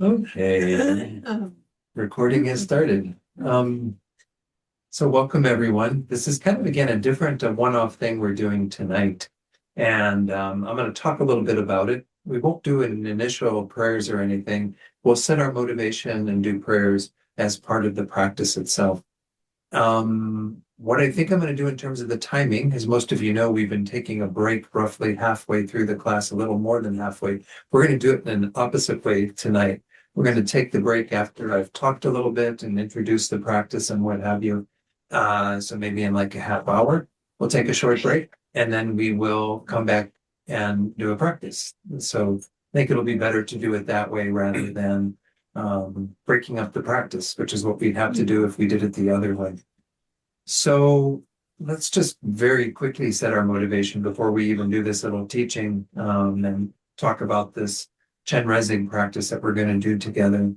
Okay, recording has started. So welcome everyone. This is kind of again a different one-off thing we're doing tonight. And I'm going to talk a little bit about it. We won't do an initial prayers or anything. We'll set our motivation and do prayers as part of the practice itself. What I think I'm going to do in terms of the timing, as most of you know, we've been taking a break roughly halfway through the class, a little more than halfway. We're going to do it in an opposite way tonight. We're going to take the break after I've talked a little bit and introduced the practice and what have you. So maybe in like a half hour, we'll take a short break and then we will come back and do a practice. So I think it'll be better to do it that way rather than breaking up the practice, which is what we'd have to do if we did it the other way. So let's just very quickly set our motivation before we even do this little teaching and talk about this Chenrezig practice that we're going to do together.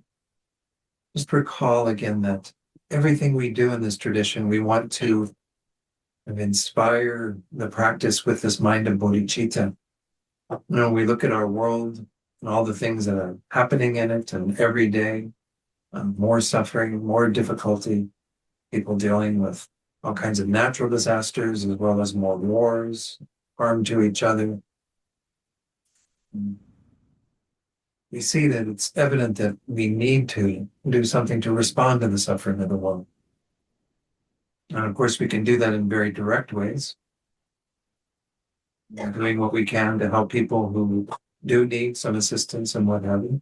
Just recall again that everything we do in this tradition, we want to inspire the practice with this mind of bodhicitta. We look at our world and all the things that are happening in it, and every day, more suffering, more difficulty, people dealing with all kinds of natural disasters, as well as more wars, harm to each other. We see that it's evident that we need to do something to respond to the suffering of the world. And of course, we can do that in very direct ways. We're doing what we can to help people who do need some assistance and what have you.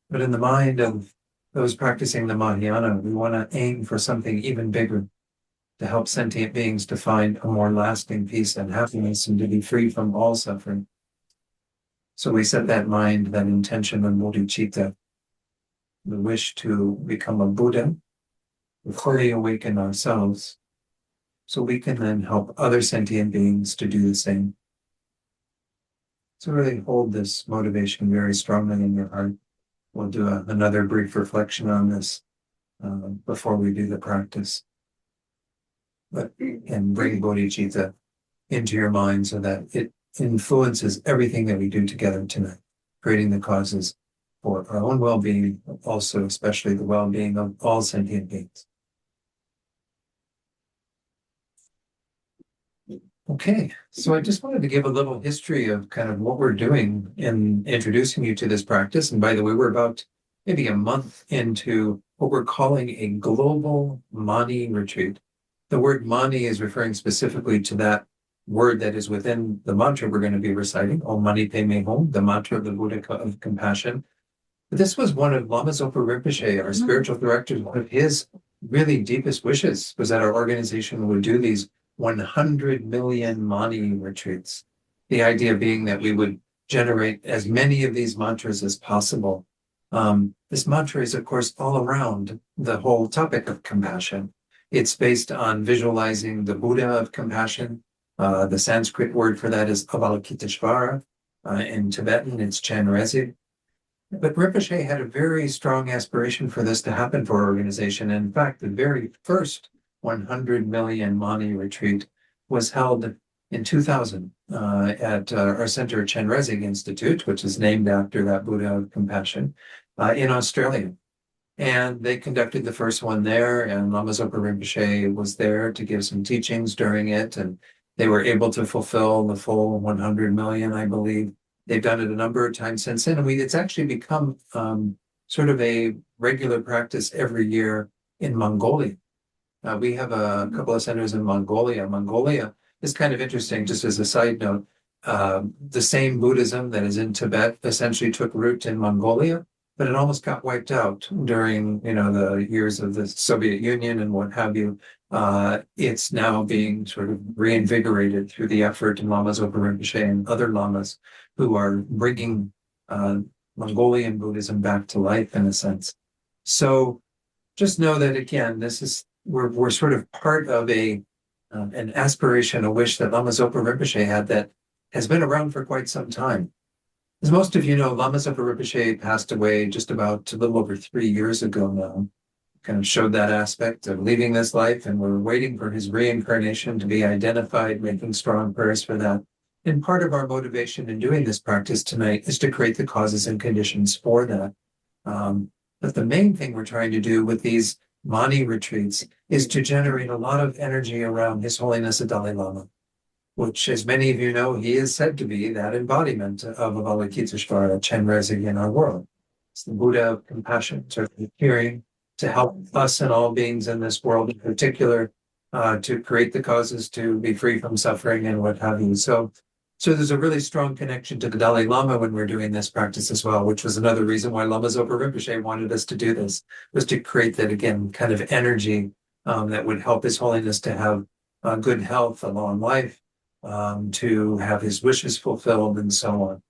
But in the mind of those practicing the Mahayana, we want to aim for something even bigger, to help sentient beings to find a more lasting peace and happiness and to be free from all suffering. So we set that mind, that intention of bodhicitta, the wish to become a Buddha, to fully awaken ourselves, so we can then help other sentient beings to do the same. So really hold this motivation very strongly in your heart. We'll do another brief reflection on this before we do the practice. And bring bodhicitta into your mind so that it influences everything that we do together tonight, creating the causes for our own well-being, also especially the well-being of all sentient beings. Okay, so I just wanted to give a little history of kind of what we're doing in introducing you to this practice. And by the way, we're about maybe a month into what we're calling a Global Mani Retreat. The word Mani is referring specifically to that word that is within the mantra we're going to be reciting, Om Mani Padme Hum, the mantra of the Buddha of compassion. But this was one of Lama Zopa Rinpoche, our spiritual director, one of his really deepest wishes was that our organization would do these 100 million Mani retreats. The idea being that we would generate as many of these mantras as possible. This mantra is, of course, all around the whole topic of compassion. It's based on visualizing the Buddha of compassion. The Sanskrit word for that is Avalokiteshvara. In Tibetan, it's Chenrezig. But Rinpoche had a very strong aspiration for this to happen for our organization. And in fact, the very first 100 million Mani retreat was held in 2000 at our center, Chenrezig Institute, which is named after that Buddha of compassion, in Australia. And they conducted the first one there, and Lama Zopa Rinpoche was there to give some teachings during it, and they were able to fulfill the full 100 million, I believe. They've done it a number of times since then, and it's actually become sort of a regular practice every year in Mongolia. We have a couple of centers in Mongolia. Mongolia is kind of interesting, just as a side note. The same Buddhism that is in Tibet essentially took root in Mongolia, but it almost got wiped out during, the years of the Soviet Union and what have you. It's now being sort of reinvigorated through the effort in Lama Zopa Rinpoche and other lamas who are bringing Mongolian Buddhism back to life in a sense. So just know that again, we're sort of part of an aspiration, a wish that Lama Zopa Rinpoche had that has been around for quite some time. As most of you know, Lama Zopa Rinpoche passed away just about a little over 3 years ago now. Kind of showed that aspect of leaving this life, and we're waiting for his reincarnation to be identified, making strong prayers for that. And part of our motivation in doing this practice tonight is to create the causes and conditions for that. But the main thing we're trying to do with these Mani retreats is to generate a lot of energy around His Holiness the Dalai Lama, which, as many of you know, he is said to be that embodiment of Avalokiteshvara, Chenrezig in our world. It's the Buddha of compassion, sort of appearing to help us and all beings in this world in particular, to create the causes to be free from suffering and what have you. So there's a really strong connection to the Dalai Lama when we're doing this practice as well, which was another reason why Lama Zopa Rinpoche wanted us to do this, was to create that, again, kind of energy that would help His Holiness to have good health, a long life, to have his wishes fulfilled, and so on.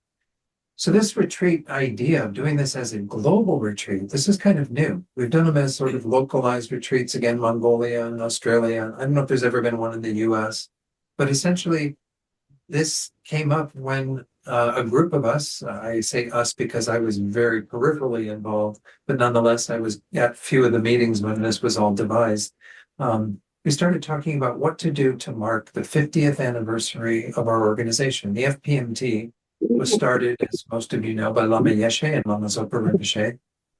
So this retreat idea of doing this as a global retreat, this is kind of new. We've done them as sort of localized retreats, again, Mongolia and Australia. I don't know if there's ever been one in the US, but essentially this came up when a group of us, I say us because I was very peripherally involved, but nonetheless, I was at a few of the meetings when this was all devised. We started talking about what to do to mark the 50th anniversary of our organization. The FPMT was started, as most of you know, by Lama Yeshe and Lama Zopa Rinpoche.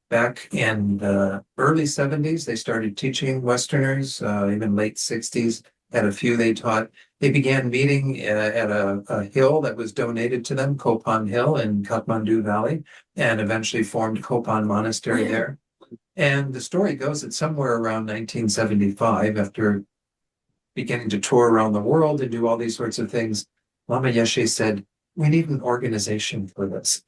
Back in the early 70s, they started teaching Westerners, even late 60s, had a few they taught. They began meeting at a hill that was donated to them, Kopan Hill in Kathmandu Valley, and eventually formed Kopan Monastery there. And the story goes that somewhere around 1975, after beginning to tour around the world and do all these sorts of things, Lama Yeshe said, we need an organization for this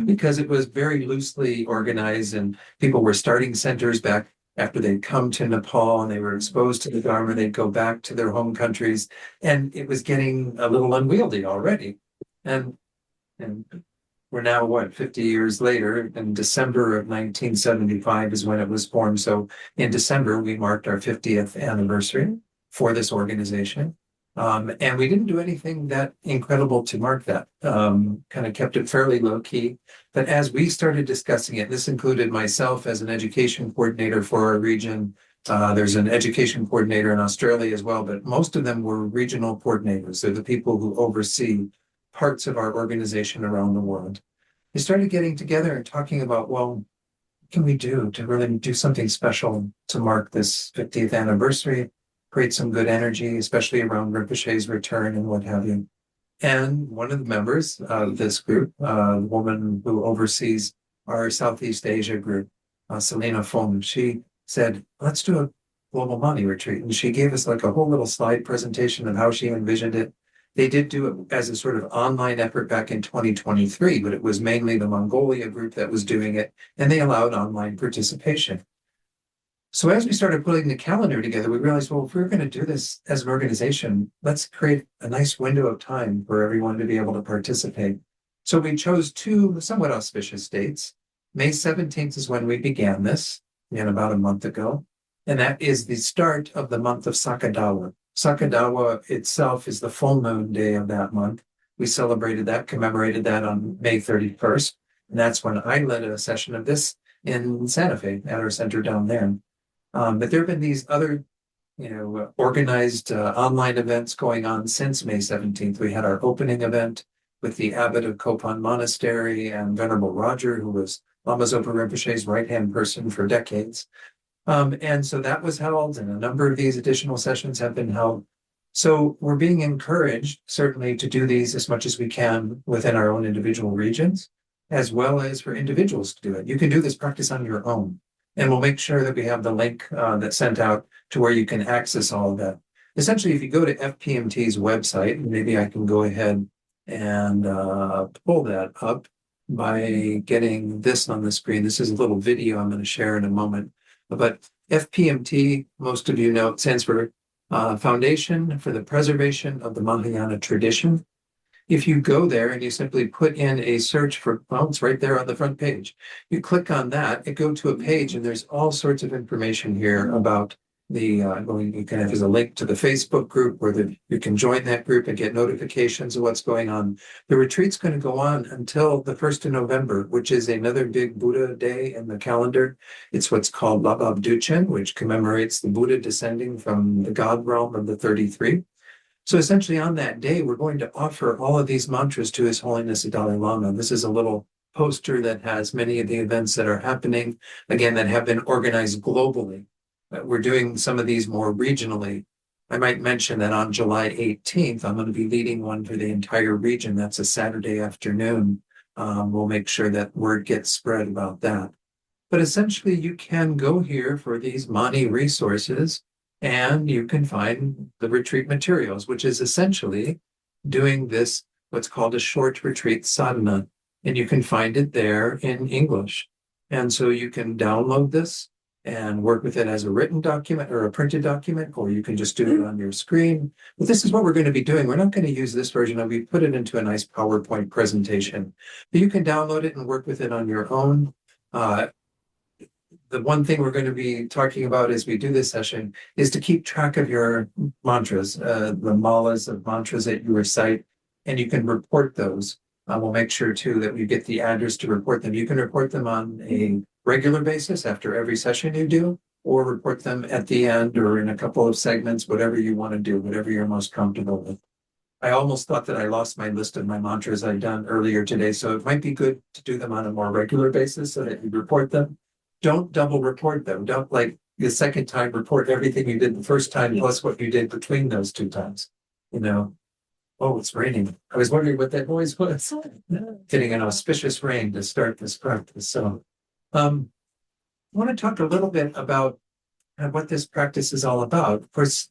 because it was very loosely organized and people were starting centers back after they'd come to Nepal and they were exposed to the Dharma, they'd go back to their home countries, and it was getting a little unwieldy already. And we're now, 50 years later, in December of 1975 is when it was formed. So in December, we marked our 50th anniversary for this organization. And we didn't do anything that incredible to mark that, kind of kept it fairly low key. But as we started discussing it, this included myself as an education coordinator for our region. There's an education coordinator in Australia as well, but most of them were regional coordinators. They're the people who oversee parts of our organization around the world. They started getting together and talking about, well, what can we do to really do something special to mark this 50th anniversary? Create some good energy, especially around Rinpoche's return and what have you. And one of the members of this group, the woman who oversees our Southeast Asia group, Selena Fong, she said, let's do a Global Mani Retreat. And she gave us like a whole little slide presentation of how she envisioned it. They did do it as a sort of online effort back in 2023, but it was mainly the Mongolia group that was doing it, and they allowed online participation. So as we started putting the calendar together, we realized, well, if we're going to do this as an organization, let's create a nice window of time for everyone to be able to participate. So we chose two somewhat auspicious dates. May 17th is when we began this, again, about a month ago. And that is the start of the month of Sakadawa. Sakadawa itself is the full moon day of that month. We celebrated that, commemorated that on May 31st. And that's when I led a session of this in Santa Fe at our center down there. But there have been these other, organized online events going on since May 17th. We had our opening event with the abbot of Kopan Monastery and Venerable Roger, who was Lama Zopa Rinpoche's right-hand person for decades. And so that was held, and a number of these additional sessions have been held. So we're being encouraged, certainly, to do these as much as we can within our own individual regions, as well as for individuals to do it. You can do this practice on your own. And we'll make sure that we have the link that's sent out to where you can access all of that. Essentially, if you go to FPMT's website, maybe I can go ahead and pull that up by getting this on the screen. This is a little video I'm going to share in a moment. But FPMT, most of you know, it stands for Foundation for the Preservation of the Mahayana Tradition. If you go there and you simply put in a search for, well, it's right there on the front page. You click on that, it goes to a page, and there's all sorts of information here about the, you can have as a link to the Facebook group where you can join that group and get notifications of what's going on. The retreat's going to go on until the 1st of November, which is another big Buddha day in the calendar. It's what's called Labab Duchen, which commemorates the Buddha descending from the God realm of the 33. So essentially on that day, we're going to offer all of these mantras to His Holiness the Dalai Lama. This is a little poster that has many of the events that are happening, again, that have been organized globally. We're doing some of these more regionally. I might mention that on July 18th, I'm going to be leading one for the entire region. That's a Saturday afternoon. We'll make sure that word gets spread about that. But essentially, you can go here for these Mani resources, and you can find the retreat materials, which is essentially doing this, what's called a short retreat sadhana. And you can find it there in English. And so you can download this and work with it as a written document or a printed document, or you can just do it on your screen. But this is what we're going to be doing. We're not going to use this version. We put it into a nice PowerPoint presentation. But you can download it and work with it on your own. The one thing we're going to be talking about as we do this session is to keep track of your mantras, the malas of mantras that you recite, and you can report those. We'll make sure too that we get the address to report them. You can report them on a regular basis after every session you do, or report them at the end or in a couple of segments, whatever you want to do, whatever you're most comfortable with. I almost thought that I lost my list of my mantras I'd done earlier today, so it might be good to do them on a more regular basis so that you report them. Don't double report them. Don't, like, the second time report everything you did the first time plus what you did between those two times. Oh, it's raining. I was wondering what that noise was. Getting an auspicious rain to start this practice. So I want to talk a little bit about what this practice is all about. Of course,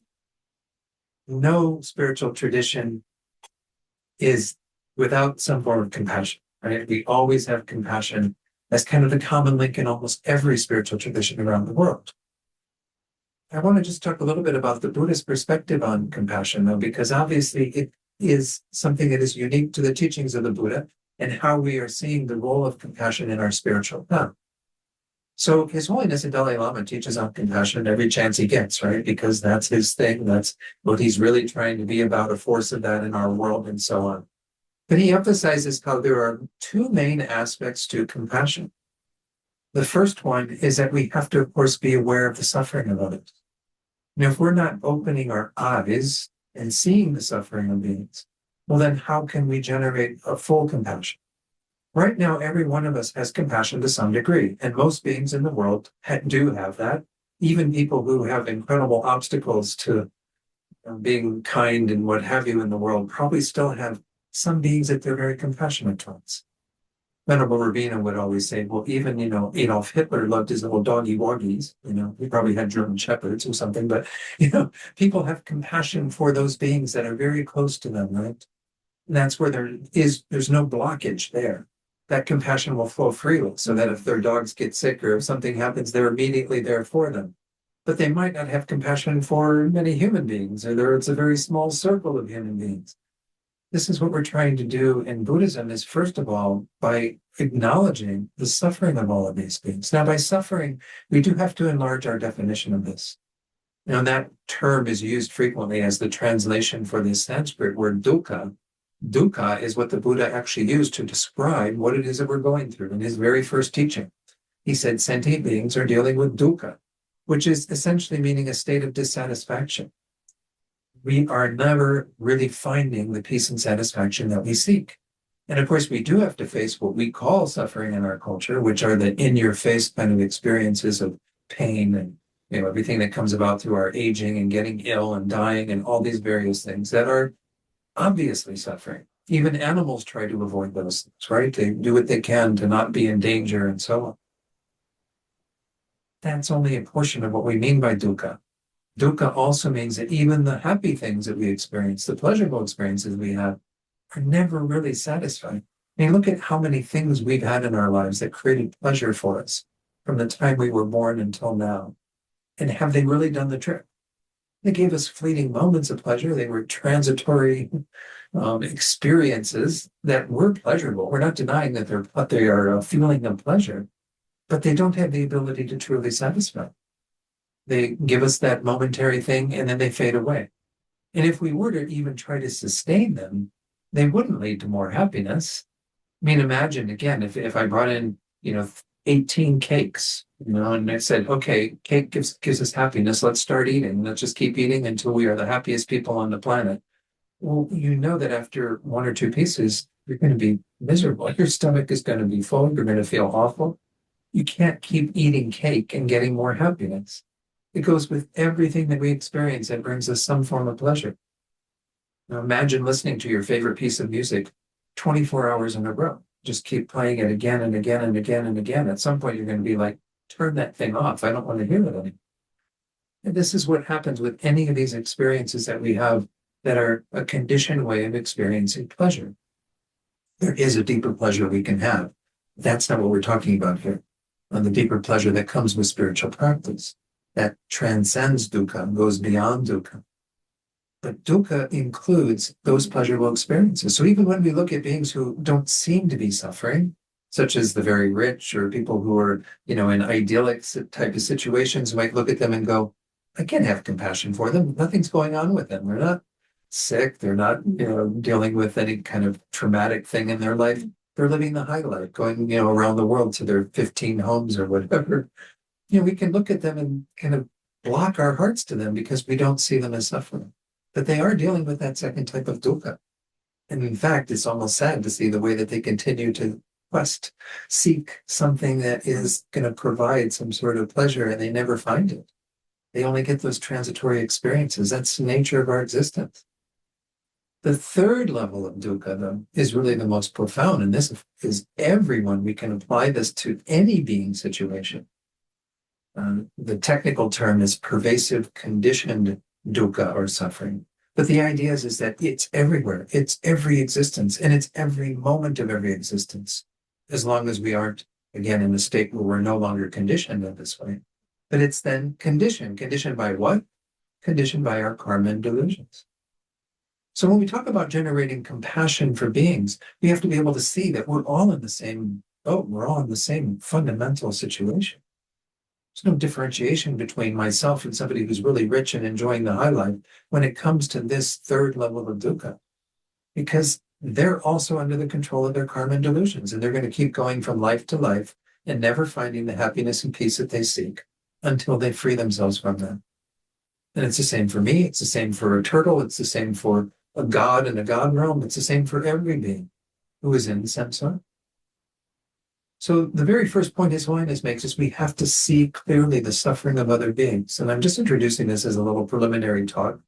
no spiritual tradition is without some form of compassion, right? We always have compassion as kind of the common link in almost every spiritual tradition around the world. I want to just talk a little bit about the Buddhist perspective on compassion, though, because obviously it is something that is unique to the teachings of the Buddha and how we are seeing the role of compassion in our spiritual path. So His Holiness the Dalai Lama teaches on compassion every chance he gets, right? Because that's his thing. That's what he's really trying to be about, a force of that in our world and so on. But he emphasizes how there are two main aspects to compassion. The first one is that we have to, of course, be aware of the suffering of others. If we're not opening our eyes and seeing the suffering of beings, well, then how can we generate a full compassion? Right now, every one of us has compassion to some degree, and most beings in the world do have that. Even people who have incredible obstacles to being kind and what have you in the world probably still have some beings that they're very compassionate towards. Venerable Rabina would always say, well, even, Adolf Hitler loved his little doggy woggies, he probably had German shepherds or something, but, people have compassion for those beings that are very close to them, right? And that's where there's no blockage there. That compassion will flow freely so that if their dogs get sick or if something happens, they're immediately there for them. But they might not have compassion for many human beings, or it's a very small circle of human beings. This is what we're trying to do in Buddhism is, first of all, by acknowledging the suffering of all of these beings. Now, by suffering, we do have to enlarge our definition of this. Now, that term is used frequently as the translation for the Sanskrit word dukkha. Dukkha is what the Buddha actually used to describe what it is that we're going through in his very first teaching. He said sentient beings are dealing with dukkha, which is essentially meaning a state of dissatisfaction. We are never really finding the peace and satisfaction that we seek. And of course, we do have to face what we call suffering in our culture, which are the in-your-face kind of experiences of pain and everything that comes about through our aging and getting ill and dying and all these various things that are obviously suffering. Even animals try to avoid those things, right? They do what they can to not be in danger and so on. That's only a portion of what we mean by dukkha. Dukkha also means that even the happy things that we experience, the pleasurable experiences we have, are never really satisfying. I mean, look at how many things we've had in our lives that created pleasure for us from the time we were born until now. And have they really done the trick? They gave us fleeting moments of pleasure. They were transitory experiences that were pleasurable. We're not denying that they are a feeling of pleasure, but they don't have the ability to truly satisfy. They give us that momentary thing and then they fade away. And if we were to even try to sustain them, they wouldn't lead to more happiness. I mean, imagine again, if I brought in, 18 cakes, and I said, okay, cake gives us happiness. Let's start eating. Let's just keep eating until we are the happiest people on the planet. well, you know that after one or two pieces, you're going to be miserable. Your stomach is going to be full. You're going to feel awful. You can't keep eating cake and getting more happiness. It goes with everything that we experience that brings us some form of pleasure. Now imagine listening to your favorite piece of music 24 hours in a row. Just keep playing it again and again and again and again. At some point, you're going to be like, turn that thing off. I don't want to hear it anymore. And this is what happens with any of these experiences that we have that are a conditioned way of experiencing pleasure. There is a deeper pleasure we can have. That's not what we're talking about here. And the deeper pleasure that comes with spiritual practice, that transcends dukkha, goes beyond dukkha. But dukkha includes those pleasurable experiences. So even when we look at beings who don't seem to be suffering, such as the very rich or people who are, in idyllic type of situations, we might look at them and go, I can't have compassion for them. Nothing's going on with them. They're not sick. They're not, dealing with any kind of traumatic thing in their life. They're living the high life, going, around the world to their 15 homes or whatever. We can look at them and kind of block our hearts to them because we don't see them as suffering. But they are dealing with that second type of dukkha. And in fact, it's almost sad to see the way that they continue to quest, seek something that is going to provide some sort of pleasure, and they never find it. They only get those transitory experiences. That's the nature of our existence. The third level of dukkha, though, is really the most profound, and this is everyone. We can apply this to any being situation. The technical term is pervasive conditioned dukkha or suffering. But the idea is that it's everywhere. It's every existence, and it's every moment of every existence, as long as we aren't, again, in a state where we're no longer conditioned in this way. But it's then conditioned. Conditioned by what? Conditioned by our karma and delusions. So when we talk about generating compassion for beings, we have to be able to see that we're all in the same boat. We're all in the same fundamental situation. There's no differentiation between myself and somebody who's really rich and enjoying the high life when it comes to this third level of dukkha, because they're also under the control of their karma and delusions, and they're going to keep going from life to life and never finding the happiness and peace that they seek until they free themselves from them. And it's the same for me. It's the same for a turtle. It's the same for a god in a god realm. It's the same for every being who is in samsara. So the very first point His Holiness makes is we have to see clearly the suffering of other beings. And I'm just introducing this as a little preliminary talk,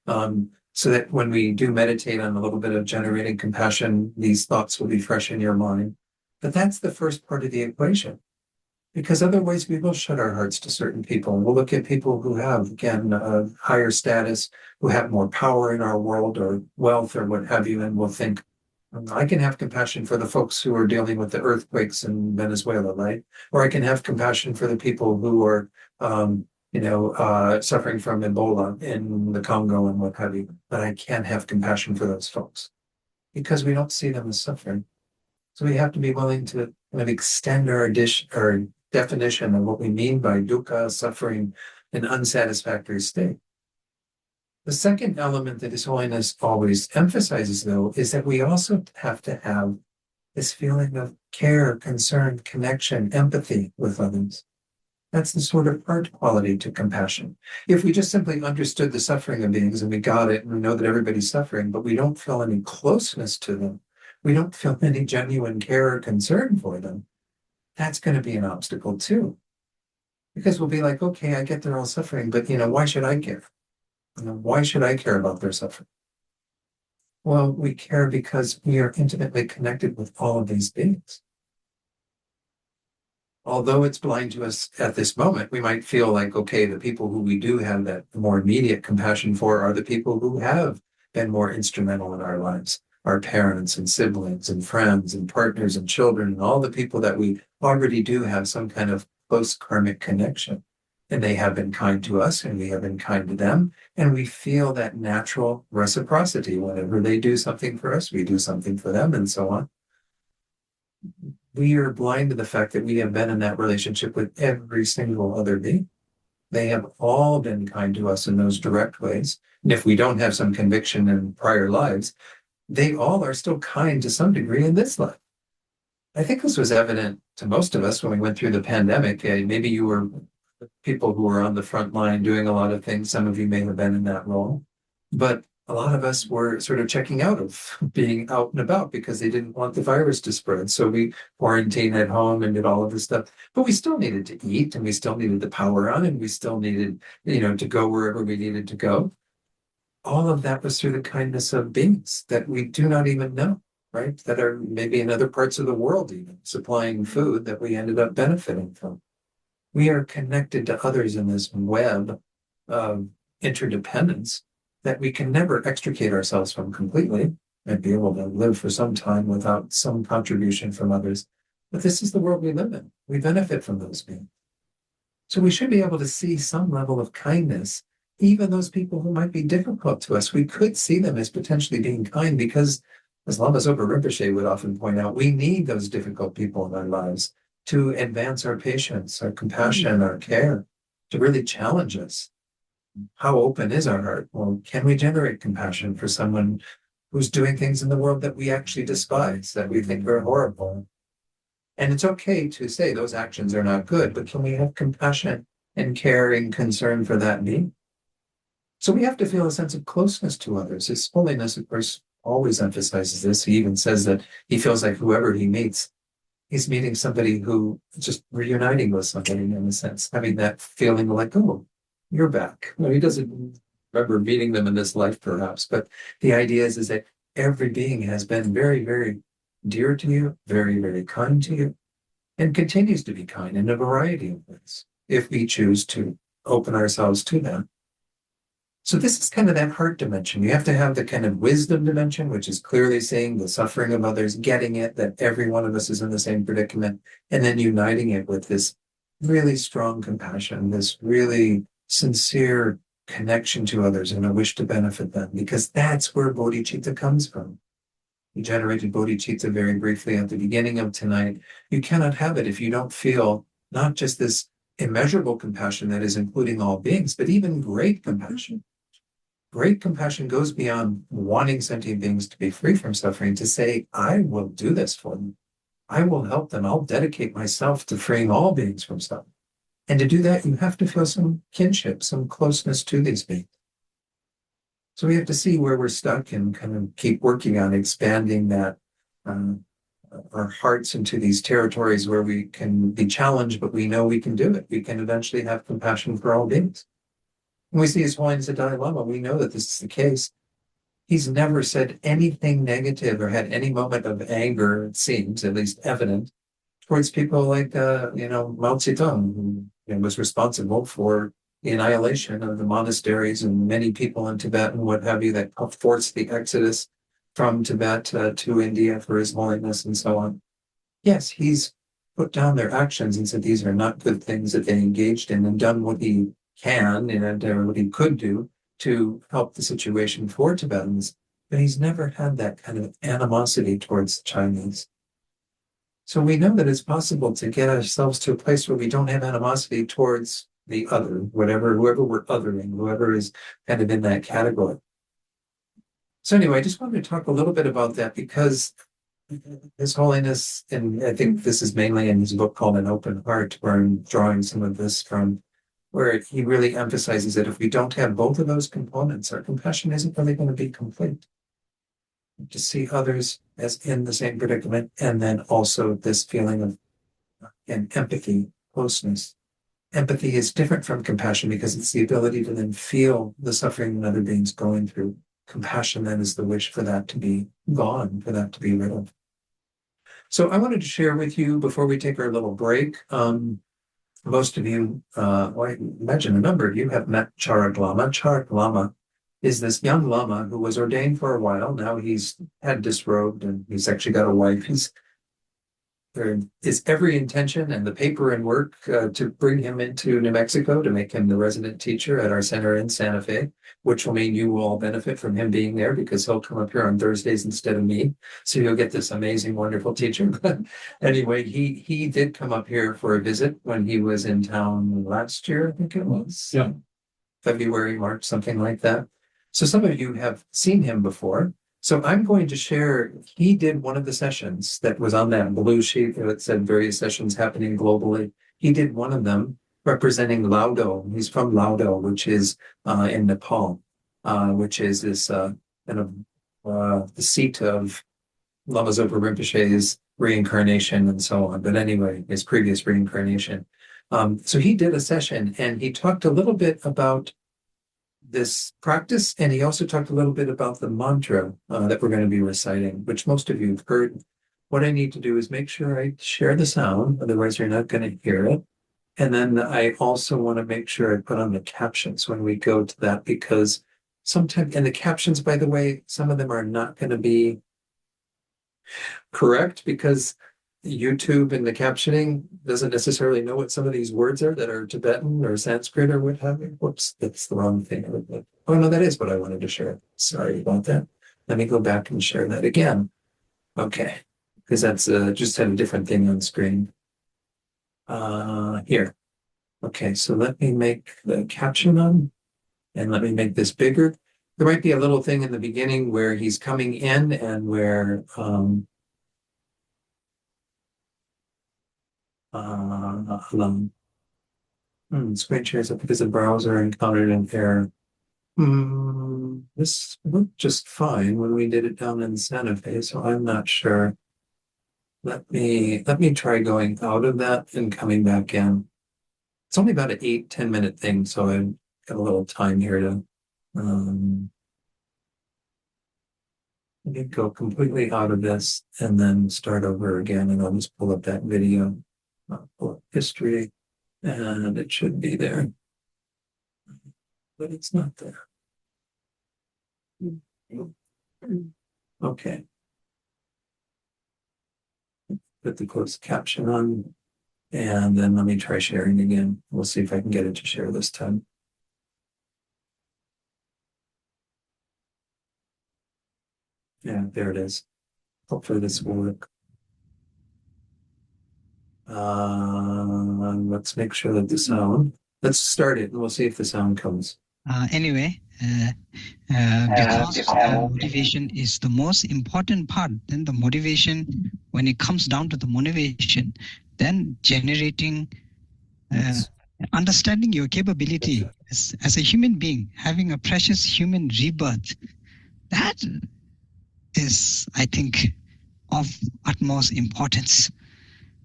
so that when we do meditate on a little bit of generating compassion, these thoughts will be fresh in your mind. But that's the first part of the equation, because otherwise we will shut our hearts to certain people. We'll look at people who have, again, a higher status, who have more power in our world or wealth or what have you, and we'll think, I can have compassion for the folks who are dealing with the earthquakes in Venezuela, right? Or I can have compassion for the people who are, suffering from Ebola in the Congo and what have you. But I can't have compassion for those folks because we don't see them as suffering. So we have to be willing to kind of extend our definition of what we mean by dukkha, suffering, an unsatisfactory state. The second element that His Holiness always emphasizes, though, is that we also have to have this feeling of care, concern, connection, empathy with others. That's the sort of art quality to compassion. If we just simply understood the suffering of beings and we got it and we know that everybody's suffering, but we don't feel any closeness to them, we don't feel any genuine care or concern for them, that's going to be an obstacle too. Because we'll be like, okay, I get they're all suffering, but why should I care? Why should I care about their suffering? Well, we care because we are intimately connected with all of these beings. Although it's blind to us at this moment, we might feel like, okay, the people who we do have that more immediate compassion for are the people who have been more instrumental in our lives, our parents and siblings and friends and partners and children and all the people that we already do have some kind of close karmic connection. And they have been kind to us and we have been kind to them. And we feel that natural reciprocity. Whenever they do something for us, we do something for them and so on. We are blind to the fact that we have been in that relationship with every single other being. They have all been kind to us in those direct ways. And if we don't have some conviction in prior lives, they all are still kind to some degree in this life. I think this was evident to most of us when we went through the pandemic. Maybe you were people who were on the front line doing a lot of things. Some of you may have been in that role. But a lot of us were sort of checking out of being out and about because they didn't want the virus to spread. So we quarantined at home and did all of this stuff. But we still needed to eat, and we still needed the power on, and we still needed, to go wherever we needed to go. All of that was through the kindness of beings that we do not even know, right? That are maybe in other parts of the world, even supplying food that we ended up benefiting from. We are connected to others in this web of interdependence that we can never extricate ourselves from completely and be able to live for some time without some contribution from others. But this is the world we live in. We benefit from those beings. So we should be able to see some level of kindness, even those people who might be difficult to us. We could see them as potentially being kind because, as Lama Zopa Rinpoche would often point out, we need those difficult people in our lives to advance our patience, our compassion, our care, to really challenge us. How open is our heart? Well, can we generate compassion for someone who's doing things in the world that we actually despise, that we think are horrible? And it's okay to say those actions are not good, but can we have compassion and care and concern for that being? So we have to feel a sense of closeness to others. His Holiness, of course, always emphasizes this. He even says that he feels like whoever he meets, he's meeting somebody who just reuniting with somebody in a sense, having that feeling like, oh, you're back. Well, he doesn't remember meeting them in this life, perhaps, but the idea is that every being has been very, very dear to you, very, very kind to you, and continues to be kind in a variety of ways, if we choose to open ourselves to them. So this is kind of that heart dimension. You have to have the kind of wisdom dimension, which is clearly seeing the suffering of others, getting it, that every one of us is in the same predicament, and then uniting it with this really strong compassion, this really sincere connection to others and a wish to benefit them, because that's where bodhicitta comes from. We generated bodhicitta very briefly at the beginning of tonight. You cannot have it if you don't feel not just this immeasurable compassion that is including all beings, but even great compassion. Great compassion goes beyond wanting sentient beings to be free from suffering to say, I will do this for them. I will help them. I'll dedicate myself to freeing all beings from suffering. And to do that, you have to feel some kinship, some closeness to these beings. So we have to see where we're stuck and kind of keep working on expanding that, our hearts into these territories where we can be challenged, but we know we can do it. We can eventually have compassion for all beings. When we see His Holiness the Dalai Lama, we know that this is the case. He's never said anything negative or had any moment of anger, it seems, at least evident, towards people like, Mao Zedong, who was responsible for the annihilation of the monasteries and many people in Tibet and what have you, that forced the exodus from Tibet to India for His Holiness and so on. Yes, he's put down their actions and said these are not good things that they engaged in, and done what he can and what he could do to help the situation for Tibetans, but he's never had that kind of animosity towards the Chinese. So we know that it's possible to get ourselves to a place where we don't have animosity towards the other, whoever we're othering, whoever is kind of in that category. So anyway, I just wanted to talk a little bit about that because His Holiness, and I think this is mainly in his book called An Open Heart, where I'm drawing some of this from, where he really emphasizes that if we don't have both of those components, our compassion isn't really going to be complete. To see others as in the same predicament, and then also this feeling of empathy, closeness. Empathy is different from compassion because it's the ability to then feel the suffering that other beings going through. Compassion then is the wish for that to be gone, for that to be rid of. So I wanted to share with you before we take our little break. Most of you, I imagine a number of you have met Charak Lama. Charak Lama is this young Lama who was ordained for a while. Now he's had disrobed and he's actually got a wife. There is every intention and the paper and work to bring him into New Mexico to make him the resident teacher at our center in Santa Fe, which will mean you will all benefit from him being there because he'll come up here on Thursdays instead of me. So you'll get this amazing, wonderful teacher. But anyway, he did come up here for a visit when he was in town last year, I think it was. Yeah. February, March, something like that. So some of you have seen him before. So I'm going to share, he did one of the sessions that was on that blue sheet that said various sessions happening globally. He did one of them representing Laudo. He's from Laudo, which is in Nepal. which is this kind of the seat of Lama Zopa Rinpoche's reincarnation and so on. But anyway, his previous reincarnation. So he did a session and he talked a little bit about this practice, and he also talked a little bit about the mantra that we're going to be reciting, which most of you have heard. What I need to do is make sure I share the sound, otherwise you're not going to hear it. And then I also want to make sure I put on the captions when we go to that, because sometimes, and the captions, by the way, some of them are not going to be correct because YouTube and the captioning doesn't necessarily know what some of these words are that are Tibetan or Sanskrit or what have you. Whoops, that's the wrong thing. Oh no, that is what I wanted to share. Sorry about that. Let me go back and share that again. Okay, because that's just had a different thing on screen. Here. Okay, so let me make the caption on, and let me make this bigger. There might be a little thing in the beginning where he's coming in and where screen shares up because the browser encountered an error. This worked just fine when we did it down in Santa Fe, so I'm not sure. Let me try going out of that and coming back in. It's only about an 8-10 minute thing, so I've got a little time here to let me go completely out of this and then start over again, and I'll just pull up that video, pull up history, and it should be there, but it's not there. Okay. Put the closed caption on, and then let me try sharing again. We'll see if I can get it to share this time. Yeah, there it is. Hopefully this will work. Let's make sure that the sound, let's start it and we'll see if the sound comes. Anyway, because motivation is the most important part, then the motivation, when it comes down to the motivation, then generating, understanding your capability as a human being, having a precious human rebirth, that is, I think, of utmost importance.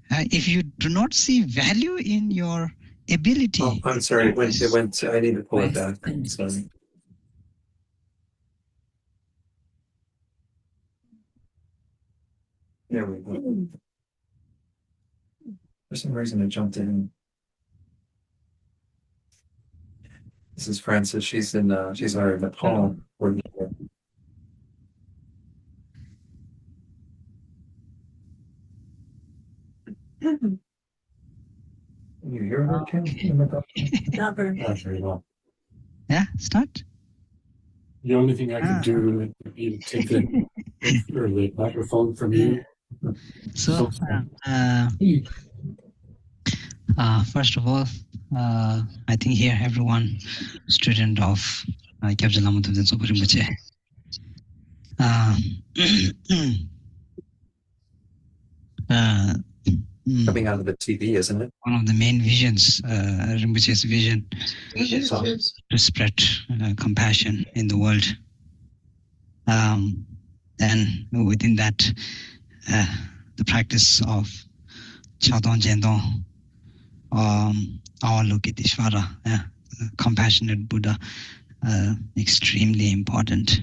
If you do not see value in your ability. Oh, I'm sorry. It went. I need to pull it back. Sorry. There we go. For some reason, it jumped in. This is Frances. She's in. She's our Nepal coordinator. Can you hear her, Kim? Not very well. Yeah, start. The only thing I could do would be to take the microphone from you. So, first of all, I think here everyone, student of Kyabja Lama Zopa Rinpoche. Coming out of the TV, isn't it? One of the main visions, Rinpoche's vision, to spread compassion in the world. Then within that, the practice of Chadon Jendon, Avalokiteshvara, compassionate Buddha, extremely important.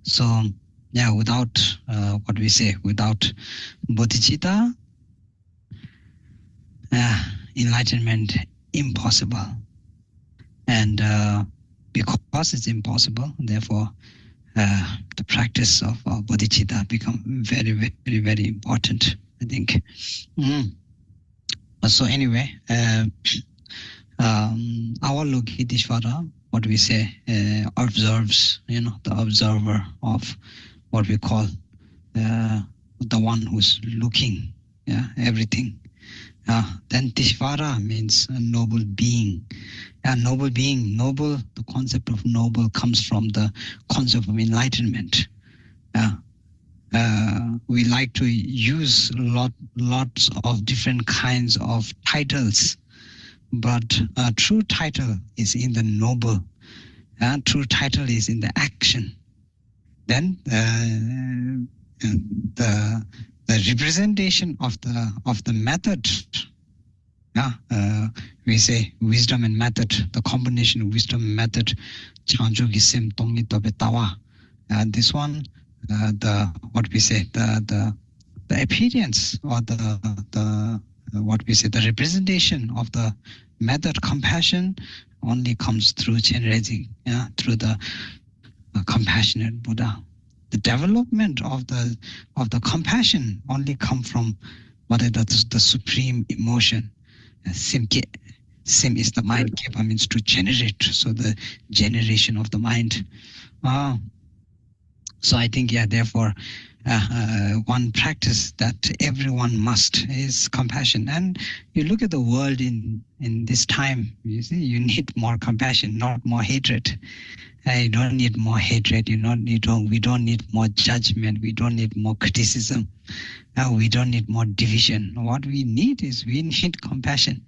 So, yeah, without what we say, without bodhicitta, enlightenment impossible. And because it's impossible, therefore, the practice of bodhicitta become very, very, very important, I think. So anyway, Avalokiteshvara, what we say, observes, the observer of what we call the one who's looking, everything. Then Tishvara means a noble being. Noble being, noble, the concept of noble comes from the concept of enlightenment. We like to use lots of different kinds of titles, but true title is in the noble. True title is in the action. Then the representation of the method. We say wisdom and method. The combination of wisdom and method. This one, the what we say, the appearance or the what we say, the representation of the method compassion only comes through Chenrezig, through the compassionate Buddha. The development of the compassion only come from what is the supreme emotion. Sim is the mind, Kepa means to generate, so the generation of the mind. So I think, therefore, one practice that everyone must is compassion. And you look at the world in this time, you see, you need more compassion, not more hatred. You don't need more hatred. We don't need more judgment. We don't need more criticism. We don't need more division. What we need compassion.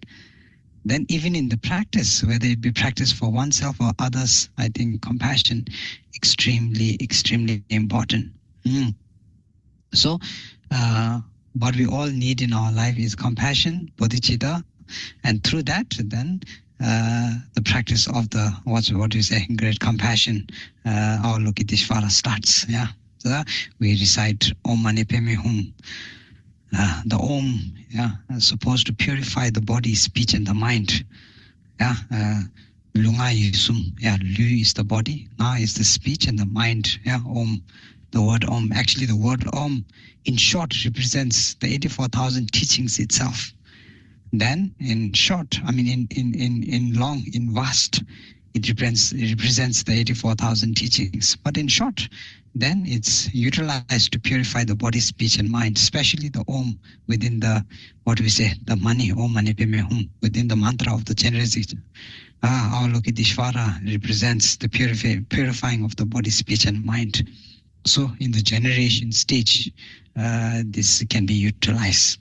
Then even in the practice, whether it be practice for oneself or others, I think compassion extremely, extremely important. So what we all need in our life is compassion, bodhicitta, and through that, then the practice of the what you say, great compassion, our Lokiteshvara starts. So we recite Om Mani Padme Hum. The Om, is supposed to purify the body, speech, and the mind. Lunga Yusum, Lu is the body, Na is the speech and the mind. Om, the word Om. Actually, the word Om, in short, represents the 84,000 teachings itself. Then, in short, I mean, in long, in vast, it represents the 84,000 teachings. But in short, then it's utilized to purify the body, speech, and mind, especially the Om within the, what we say, the Mani, Om Mani Padme Hum, within the mantra of the Chenrezig. Avalokiteshvara represents the purifying of the body, speech, and mind. So in the generation stage, this can be utilized.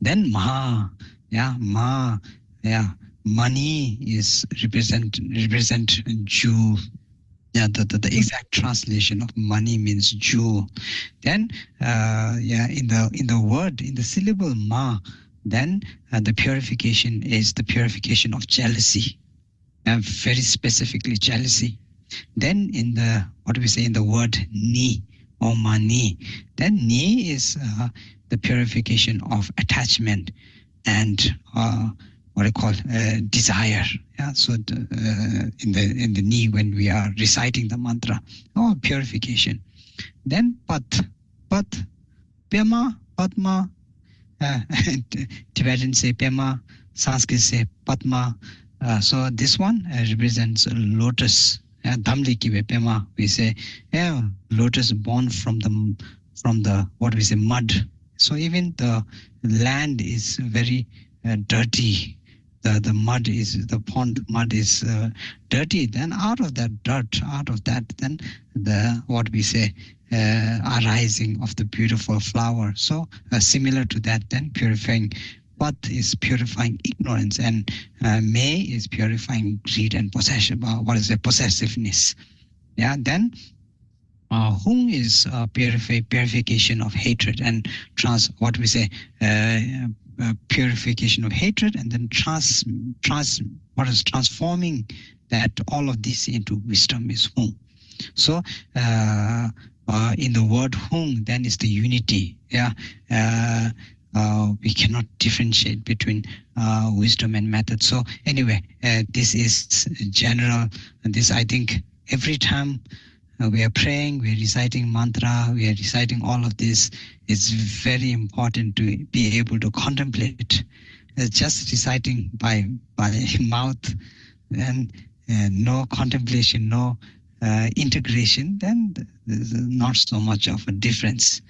Then Mani is represent jewel. The exact translation of Mani means jewel. Then in the word, in the syllable Ma, then the purification is the purification of jealousy, very specifically jealousy. Then in the, what we say in the word Ni, or Mani, then Ni is the purification of attachment and what I call desire. So in the Ni, when we are reciting the mantra, purification. Then Pat, Pema, Padma, Tibetan say Pema, Sanskrit say Padma. So this one represents lotus. Dhamli kiwe Pema, we say lotus born from the what we say mud. So even the land is very dirty. The mud is, the pond mud is dirty. Then out of that dirt, then the, what we say, arising of the beautiful flower. So similar to that, then purifying. Pat is purifying ignorance, and May is purifying greed and possession. What is it? Possessiveness. Then Hung is purification of hatred and what we say, purification of hatred, and then what is transforming that all of this into wisdom is Hung. So in the word Hung, then is the unity. We cannot differentiate between wisdom and method. So anyway, this is general. And this, I think, every time we are praying, we are reciting mantra, we are reciting all of this, it's very important to be able to contemplate. Just reciting by mouth and no contemplation, no integration, then there's not so much of a difference.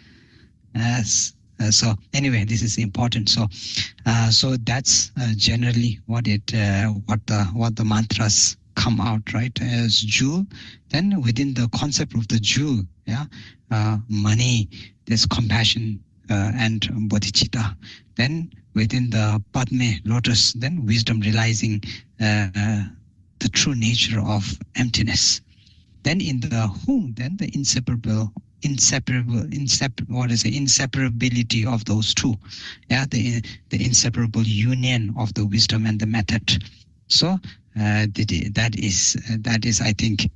So anyway, this is important. So that's generally what the mantras come out, right, as jewel. Then within the concept of the jewel, money, there's compassion, and bodhicitta. Then within the Padme lotus, then wisdom realizing the true nature of emptiness. Then in the Hum, then the inseparability of those two. Yeah, the inseparable union of the wisdom and the method. So that is I think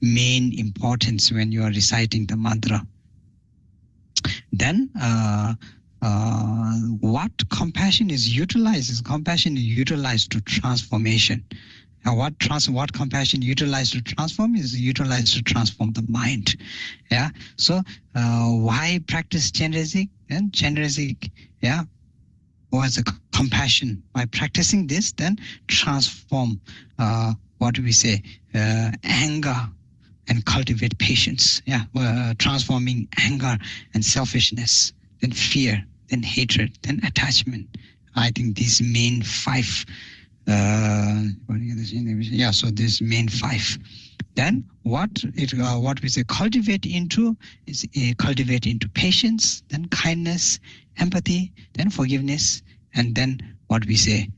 main importance when you are reciting the mantra. Then what compassion is utilized is compassion is utilized to transformation. What compassion utilized to transform is utilized to transform the mind. Yeah. So why practice Chenrezig? And Chenrezig, yeah, was a compassion. By practicing this, then transform what do we say? Anger and cultivate patience. Yeah. Transforming anger and selfishness, then fear, then hatred, then attachment. I think these main five. So this main five. Then what we say cultivate into is cultivate into patience, then kindness, empathy, then forgiveness, and then what we say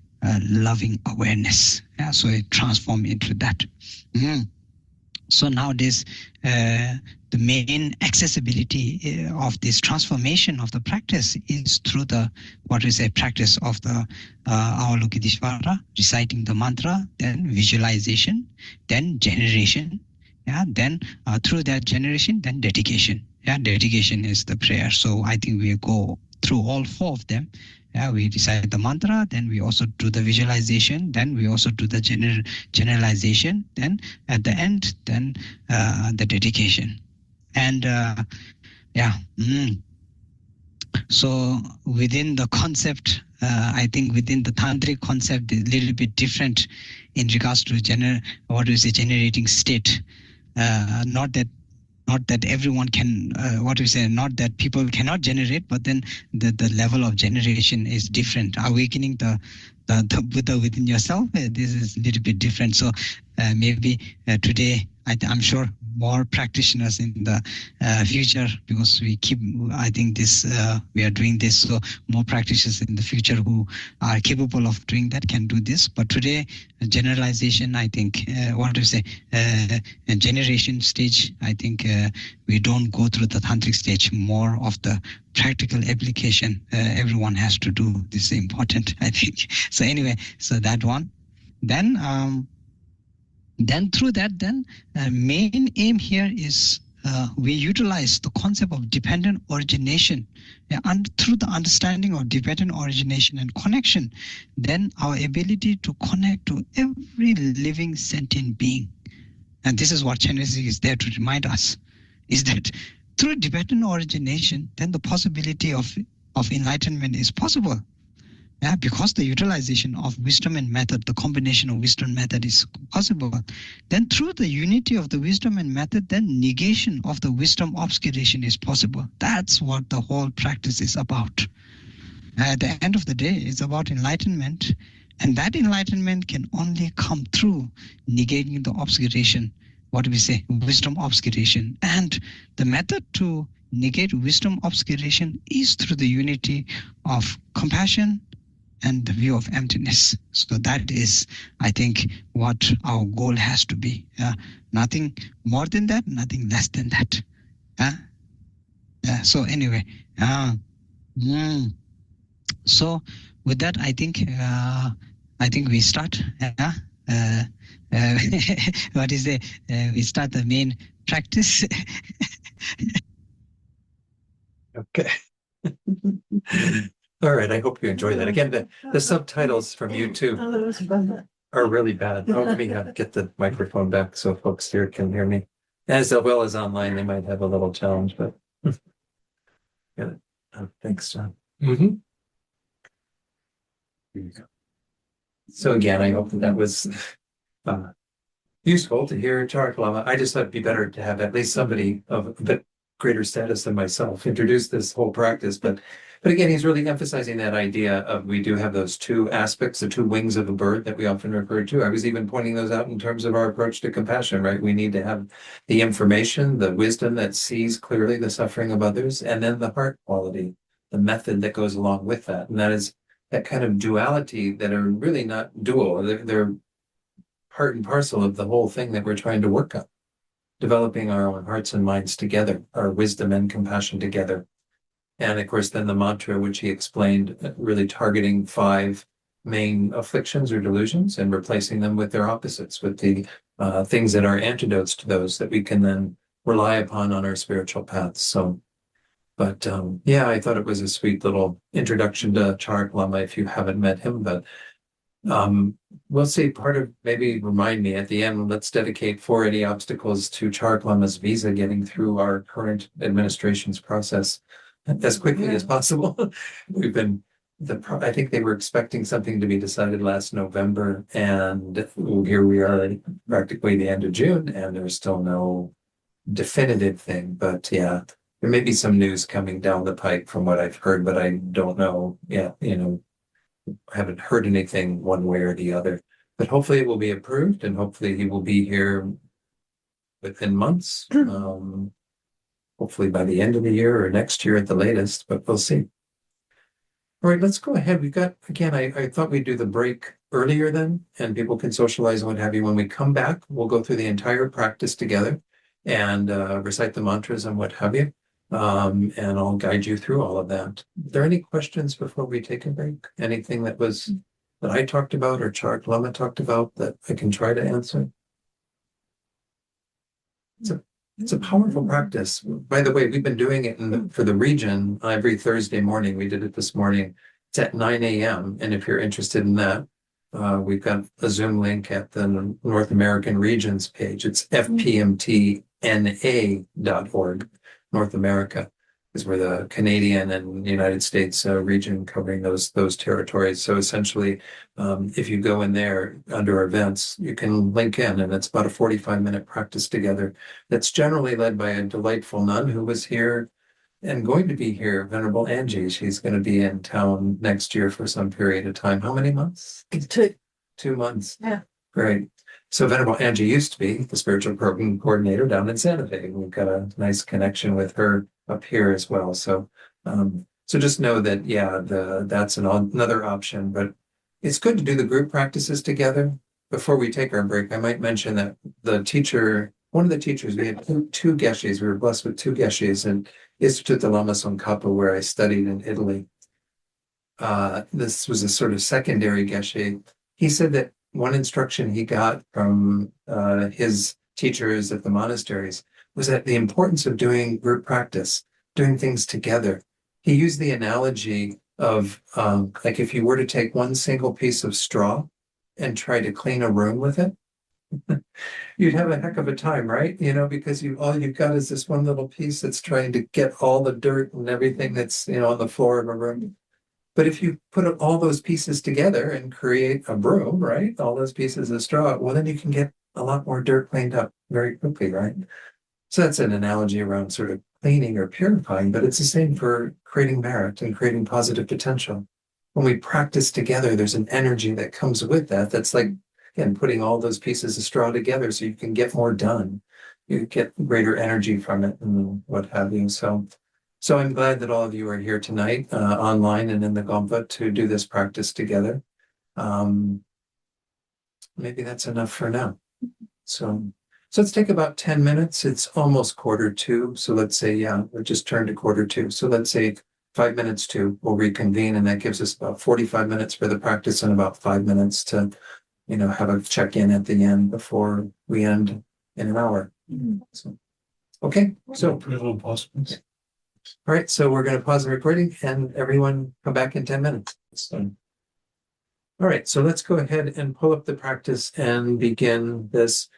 loving awareness. Yeah, so it transform into that. So nowadays, the main accessibility of this transformation of the practice is through the what we say practice of the Avalokiteshvara, reciting the mantra, then visualization, then generation. Yeah, then through that generation, then dedication. Yeah, dedication is the prayer. So I think we go through all four of them. Yeah, we recite the mantra, then we also do the visualization, then we also do the generalization, then at the end, then the dedication. And so within the concept, I think within the tantric concept is a little bit different in regards to generating state. Not that everyone can, not that people cannot generate, but then the level of generation is different. Awakening the Buddha within yourself, this is a little bit different. So maybe today, I'm sure more practitioners in the future, because we are doing this, so more practitioners in the future who are capable of doing that can do this. But today, generalization, I think, generation stage, I think we don't go through the tantric stage, more of the practical application everyone has to do. This is important, I think. So anyway, so that one. Then through that, main aim here is we utilize the concept of dependent origination, and through the understanding of dependent origination and connection, then our ability to connect to every living sentient being. And this is what Chenrezig is there to remind us, is that through dependent origination, then the possibility of enlightenment is possible. Yeah, because the utilization of wisdom and method, the combination of wisdom and method is possible. Then through the unity of the wisdom and method, then negation of the wisdom obscuration is possible. That's what the whole practice is about. At the end of the day, it's about enlightenment. And that enlightenment can only come through negating the obscuration, what we say, wisdom obscuration. And the method to negate wisdom obscuration is through the unity of compassion and the view of emptiness. So that is, I think, what our goal has to be. Nothing more than that, nothing less than that. So anyway, so with that, I think we start. We start the main practice. Okay. All right, I hope you enjoy that. Again, the subtitles from YouTube are really bad. Oh, let me get the microphone back so folks here can hear me. As well as online, they might have a little challenge, but yeah. Thanks, John. Mm-hmm. Here you go. So again, I hope that was useful to hear Charak Lama. I just thought it'd be better to have at least somebody of a bit greater status than myself introduced this whole practice, but again, he's really emphasizing that idea of we do have those two aspects, the two wings of a bird that we often refer to. I was even pointing those out in terms of our approach to compassion, right? We need to have the information, the wisdom that sees clearly the suffering of others, and then the heart quality, the method that goes along with that. And that is that kind of duality that are really not dual. They're part and parcel of the whole thing that we're trying to work on, developing our own hearts and minds together, our wisdom and compassion together. And of course, then the mantra, which he explained, really targeting 5 main afflictions or delusions and replacing them with their opposites, with the things that are antidotes to those that we can then rely upon on our spiritual paths. So, but yeah, I thought it was a sweet little introduction to Charak Lama if you haven't met him. But we'll see, part of, maybe remind me at the end, let's dedicate 4 any obstacles to Charak Lama's visa getting through our current administration's process as quickly as possible. We've been, I think they were expecting something to be decided last November, and here we are practically the end of June, and there's still no definitive thing. But yeah, there may be some news coming down the pike from what I've heard, but I don't know. Yeah, I haven't heard anything one way or the other. But hopefully it will be approved, and hopefully he will be here within months. Hopefully by the end of the year or next year at the latest, but we'll see. All right, let's go ahead. We've got, again, I thought we'd do the break earlier then, and people can socialize and what have you. When we come back, we'll go through the entire practice together and recite the mantras and what have you. And I'll guide you through all of that. Are there any questions before we take a break? Anything that I talked about or Charak Lama talked about that I can try to answer? It's a powerful practice. By the way, we've been doing it for the region every Thursday morning. We did it this morning. It's at 9 a.m. And if you're interested in that, we've got a Zoom link at the North American regions page. It's fpmtna.org. North America is where the Canadian and United States region covering those territories. So essentially, if you go in there under events, you can link in, and it's about a 45-minute practice together. That's generally led by a delightful nun who was here and going to be here, Venerable Angie. She's going to be in town next year for some period of time. How many months? 2. 2 months. Yeah. Great. So Venerable Angie used to be the spiritual program coordinator down in Santa Fe. We've got a nice connection with her up here as well. So, so just know that, yeah, that's another option, but it's good to do the group practices together. Before we take our break, I might mention that one of the teachers, we had two geshes. We were blessed with 2 geshes in Institute de Lama Tsongkhapa, where I studied in Italy. This was a sort of secondary geshe. He said that one instruction he got from his teachers at the monasteries was that the importance of doing group practice, doing things together. He used the analogy of like if you were to take one single piece of straw and try to clean a room with it, you'd have a heck of a time, right? Because all you've got is this one little piece that's trying to get all the dirt and everything that's on the floor of a room. But if you put all those pieces together and create a broom, right? All those pieces of straw, well, then you can get a lot more dirt cleaned up very quickly, right? So that's an analogy around sort of cleaning or purifying, but it's the same for creating merit and creating positive potential. When we practice together, there's an energy that comes with that. That's like, again, putting all those pieces of straw together so you can get more done. You get greater energy from it and what have you. So I'm glad that all of you are here tonight, online and in the Gompa, to do this practice together. Maybe that's enough for now. So let's take about 10 minutes. It's almost 1:45. So let's say, we just turned to 1:45. So let's say 5 minutes to, we'll reconvene, and that gives us about 45 minutes for the practice and about 5 minutes to, have a check-in at the end before we end in an hour. So, okay. So put a little pause, please. All right, so we're going to pause the recording and everyone come back in 10 minutes. So, all right, so let's go ahead and pull up the practice and begin this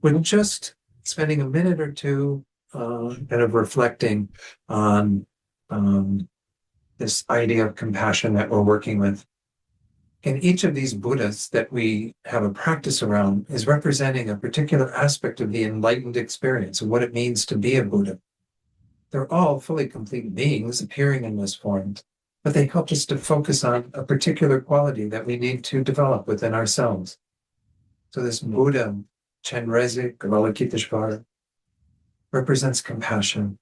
with just spending a minute or two kind of reflecting on this idea of compassion that we're working with. And each of these Buddhas that we have a practice around is representing a particular aspect of the enlightened experience and what it means to be a Buddha. They're all fully complete beings appearing in this form, but they help us to focus on a particular quality that we need to develop within ourselves. So this Buddha, Chenrezig Sadhana, represents compassion.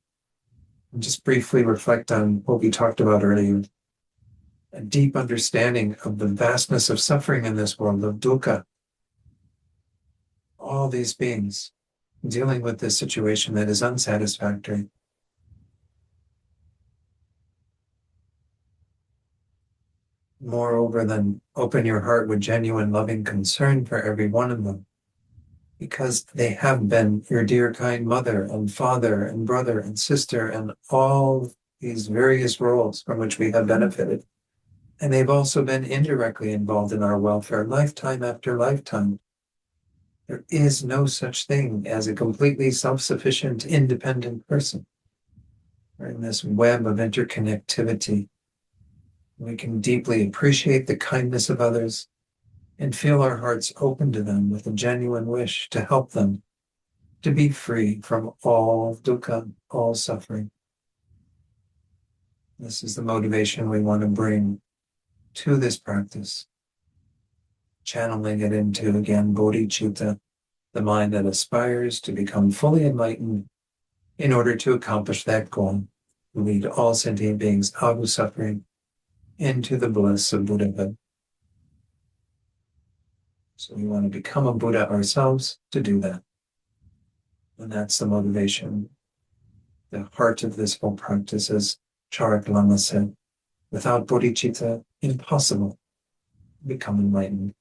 And just briefly reflect on what we talked about earlier. A deep understanding of the vastness of suffering in this world, of dukkha. All these beings dealing with this situation that is unsatisfactory. Moreover, then open your heart with genuine loving concern for every one of them, because they have been your dear kind mother and father and brother and sister and all these various roles from which we have benefited. And they've also been indirectly involved in our welfare lifetime after lifetime. There is no such thing as a completely self-sufficient, independent person. We're in this web of interconnectivity. We can deeply appreciate the kindness of others and feel our hearts open to them with a genuine wish to help them to be free from all dukkha, all suffering. This is the motivation we want to bring to this practice, channeling it into, again, bodhicitta, the mind that aspires to become fully enlightened in order to accomplish that goal, to lead all sentient beings out of suffering into the bliss of Buddhahood. So we want to become a Buddha ourselves to do that. And that's the motivation, the heart of this whole practice, as Charak Lama said. Without bodhicitta, impossible to become enlightened.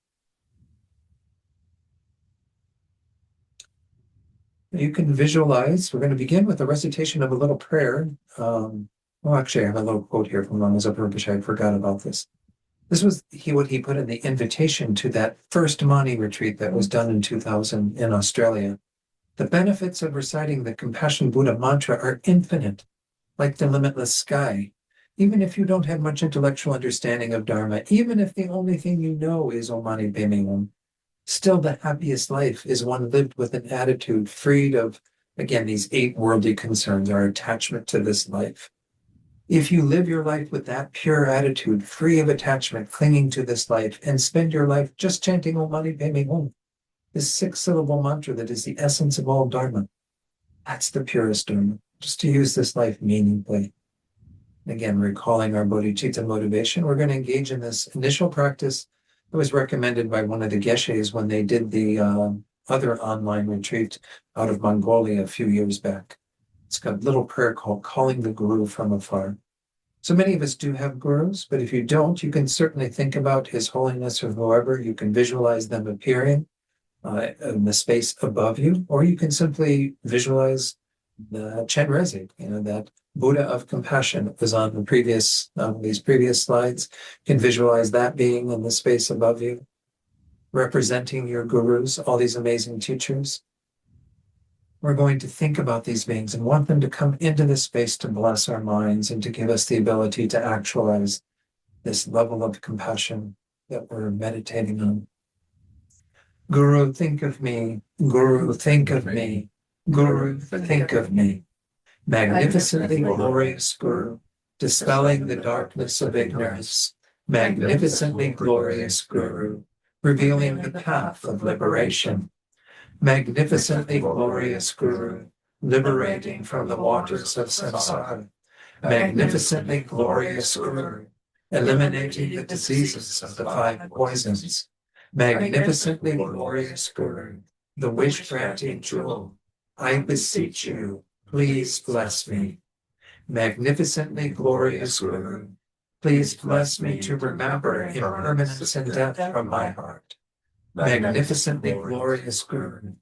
You can visualize, we're going to begin with a recitation of a little prayer. Actually, I have a little quote here from Lama Zopa Rinpoche. I forgot about this. This was what he put in the invitation to that first Mani retreat that was done in 2000 in Australia. The benefits of reciting the Compassion Buddha mantra are infinite, like the limitless sky. Even if you don't have much intellectual understanding of Dharma, even if the only thing you know is Om Mani Padme Hum, still the happiest life is one lived with an attitude freed of, again, these 8 worldly concerns, our attachment to this life. If you live your life with that pure attitude, free of attachment, clinging to this life, and spend your life just chanting Om Mani Padme Hum, this 6-syllable mantra that is the essence of all Dharma, that's the purest Dharma, just to use this life meaningfully. Again, recalling our bodhicitta motivation, we're going to engage in this initial practice that was recommended by one of the geshes when they did the other online retreat out of Mongolia a few years back. It's got a little prayer called Calling the Guru from Afar. So many of us do have gurus, but if you don't, you can certainly think about His Holiness or whoever. You can visualize them appearing in the space above you, or you can simply visualize the Chenrezig, that Buddha of compassion that was on the previous these previous slides. You can visualize that being in the space above you, representing your gurus, all these amazing teachers. We're going to think about these beings and want them to come into this space to bless our minds and to give us the ability to actualize this level of compassion that we're meditating on. Guru, think of me. Guru, think of me. Guru, think of me. Magnificently glorious Guru, dispelling the darkness of ignorance. Magnificently glorious Guru, revealing the path of liberation. Magnificently glorious Guru, liberating from the waters of samsara. Magnificently glorious Guru, eliminating the diseases of the 5 poisons. Magnificently glorious Guru, the wish-granting jewel. I beseech you, please bless me. Magnificently glorious Guru, please bless me to remember impermanence and death from my heart. Magnificently glorious Guru,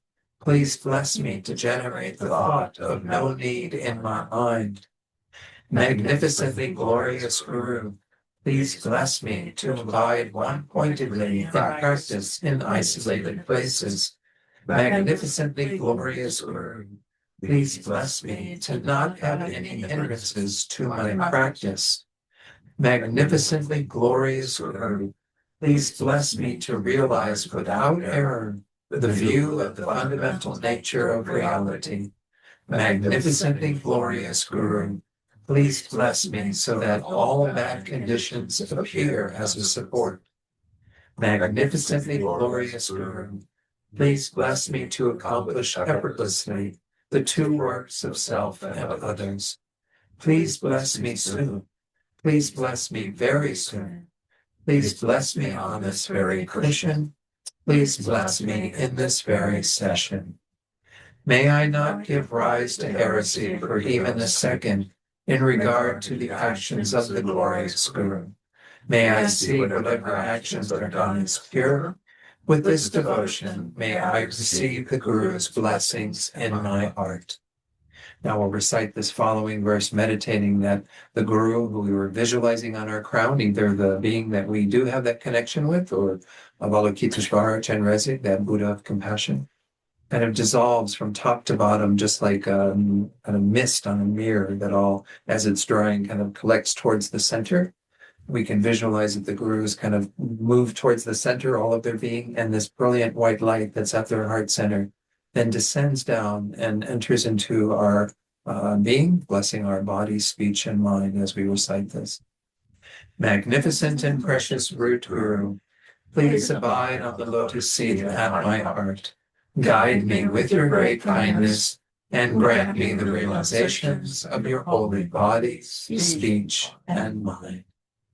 please bless me to generate the thought of no need in my mind. Magnificently glorious Guru, please bless me to abide one-pointedly in practice in isolated places. Magnificently glorious Guru, please bless me to not have any hindrances to my practice. Magnificently glorious Guru, please bless me to realize without error the view of the fundamental nature of reality. Magnificently glorious Guru, please bless me so that all bad conditions appear as a support. Magnificently glorious Guru, please bless me to accomplish effortlessly the two works of self and others. Please bless me soon. Please bless me very soon. Please bless me on this very cushion. Please bless me in this very session. May I not give rise to heresy for even a second in regard to the actions of the glorious Guru. May I see whatever actions are done as pure. With this devotion, may I receive the Guru's blessings in my heart. Now we'll recite this following verse, meditating that the Guru who we were visualizing on our crown, either the being that we do have that connection with, or Avalokiteshvara Chenrezig, that Buddha of compassion, kind of dissolves from top to bottom, just like kind of mist on a mirror that all, as it's drying, kind of collects towards the center. We can visualize that the Gurus kind of move towards the center, all of their being, and this brilliant white light that's at their heart center then descends down and enters into our being, blessing our body, speech, and mind as we recite this. Magnificent and precious root Guru, please abide on the lotus seat at my heart. Guide me with your great kindness and grant me the realizations of your holy body, speech, and mind.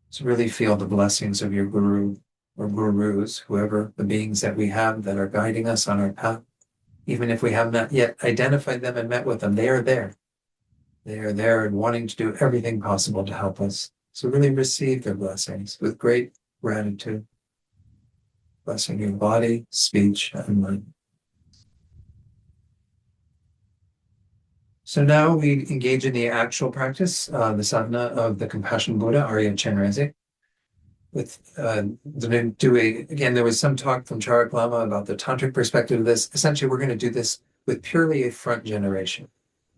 So really feel the blessings of your Guru or Gurus, whoever the beings that we have that are guiding us on our path. Even if we have not yet identified them and met with them, they are there. They are there and wanting to do everything possible to help us. So really receive their blessings with great gratitude. Blessing your body, speech, and mind. So now we engage in the actual practice, the sadhana of the Compassion Buddha, Arya Chenrezig. Again, there was some talk from Charak Lama about the tantric perspective of this. Essentially, we're going to do this with purely a front generation.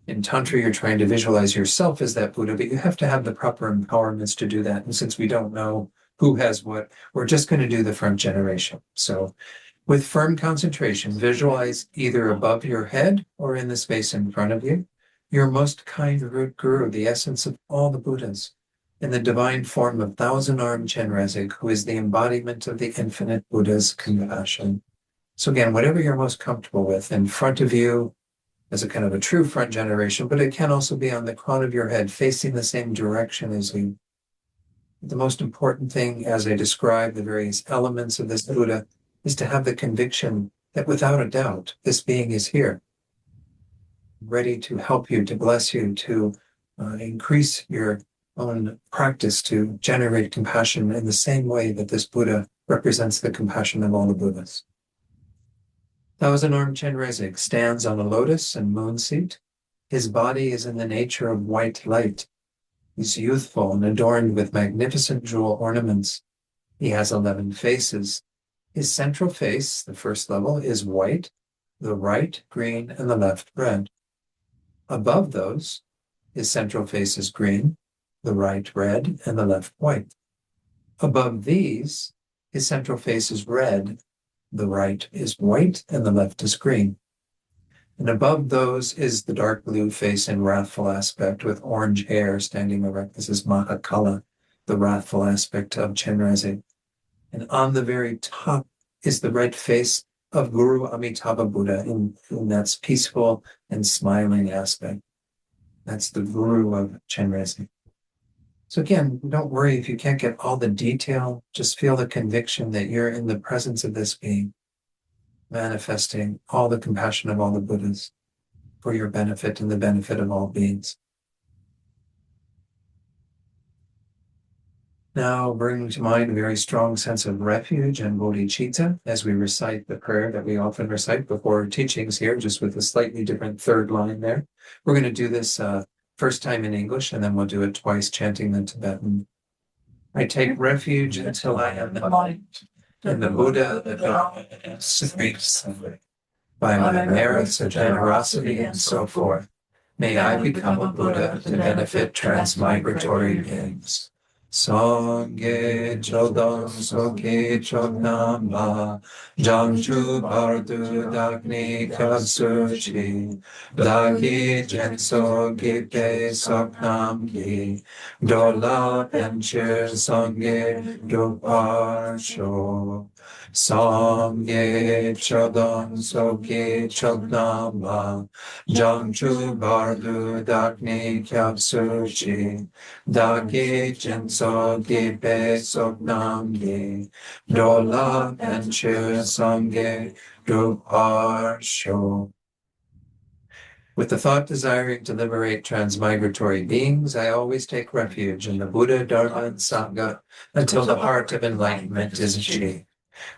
In Tantra, you're trying to visualize yourself as that Buddha, but you have to have the proper empowerments to do that. And since we don't know who has what, we're just going to do the front generation. So with firm concentration, visualize either above your head or in the space in front of you, your most kind root Guru, the essence of all the Buddhas, in the divine form of thousand-armed Chenrezig, who is the embodiment of the infinite Buddha's compassion. So again, whatever you're most comfortable with, in front of you as a kind of a true front generation, but it can also be on the crown of your head, facing the same direction as you. The most important thing, as I describe the various elements of this Buddha, is to have the conviction that without a doubt, this being is here, ready to help you, to bless you, to increase your own practice to generate compassion in the same way that this Buddha represents the compassion of all the Buddhas. Thousand-armed Chenrezig stands on a lotus and moon seat. His body is in the nature of white light. He's youthful and adorned with magnificent jewel ornaments. He has 11 faces. His central face, the first level, is white, the right green, and the left red. Above those, his central face is green, the right red, and the left white. Above these, his central face is red, the right is white, and the left is green. And above those is the dark blue face in wrathful aspect with orange hair standing erect. This is Mahakala, the wrathful aspect of Chenrezig. And on the very top is the red face of Guru Amitabha Buddha in that's peaceful and smiling aspect. That's the Guru of Chenrezig. So again, don't worry if you can't get all the detail. Just feel the conviction that you're in the presence of this being, manifesting all the compassion of all the Buddhas for your benefit and the benefit of all beings. Now bring to mind a very strong sense of refuge and bodhicitta as we recite the prayer that we often recite before teachings here, just with a slightly different third line there. We're going to do this first time in English, and then we'll do it twice, chanting the Tibetan. I take refuge until I am enlightened in the Buddha, the Dharma, and Supreme Suffering. By my merits of generosity and so forth, may I become a Buddha to benefit transmigratory beings. Sangye chodam soke chodnamba Jangchu bardu dagni kapsuchi Dagi jenso gipe soknam gi Dola penchir sangye duparsho Sangye chodam soke chodnamba Jangchu bardu dagni kapsuchi Dagi Jinso Gipe Soknamge Dola Penche Sangye Druparsho. With the thought desiring to liberate transmigratory beings, I always take refuge in the Buddha, Dharma, and Sangha until the heart of enlightenment is achieved.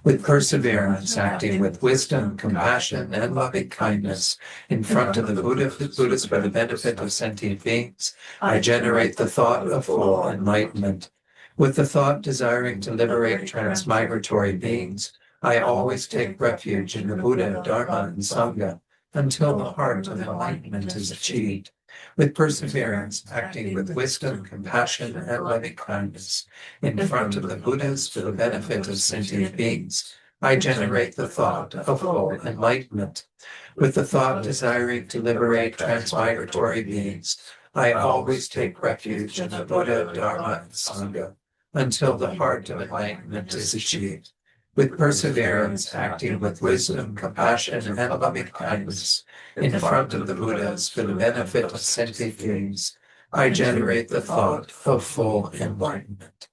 With perseverance, acting with wisdom, compassion, and loving kindness in front of the Buddhas for the benefit of sentient beings, I generate the thought of full enlightenment. With the thought desiring to liberate transmigratory beings, I always take refuge in the Buddha, Dharma, and Sangha until the heart of enlightenment is achieved. With perseverance, acting with wisdom, compassion, and loving kindness in front of the Buddhas for the benefit of sentient beings, I generate the thought of full enlightenment. With the thought desiring to liberate transmigratory beings, I always take refuge in the Buddha, Dharma, and Sangha until the heart of enlightenment is achieved. With perseverance, acting with wisdom, compassion, and loving kindness in front of the Buddhas for the benefit of sentient beings, I generate the thought of full enlightenment.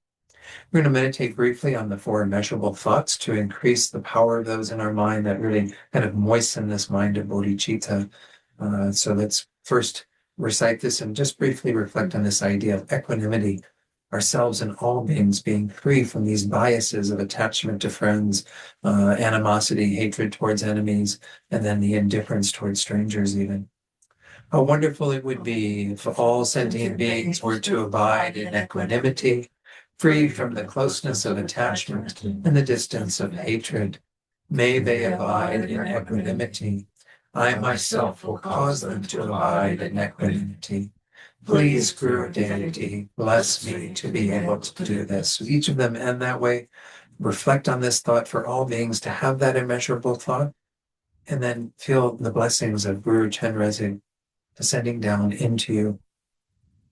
We're going to meditate briefly on the four immeasurable thoughts to increase the power of those in our mind that really kind of moisten this mind of bodhicitta. So let's first recite this and just briefly reflect on this idea of equanimity, ourselves and all beings being free from these biases of attachment to friends, animosity, hatred towards enemies, and then the indifference towards strangers even. How wonderful it would be if all sentient beings were to abide in equanimity, free from the closeness of attachment and the distance of hatred. May they abide in equanimity. I myself will cause them to abide in equanimity. Please, Guru Deity, bless me to be able to do this. So each of them end that way. Reflect on this thought for all beings to have that immeasurable thought, and then feel the blessings of Guru Chenrezig descending down into you.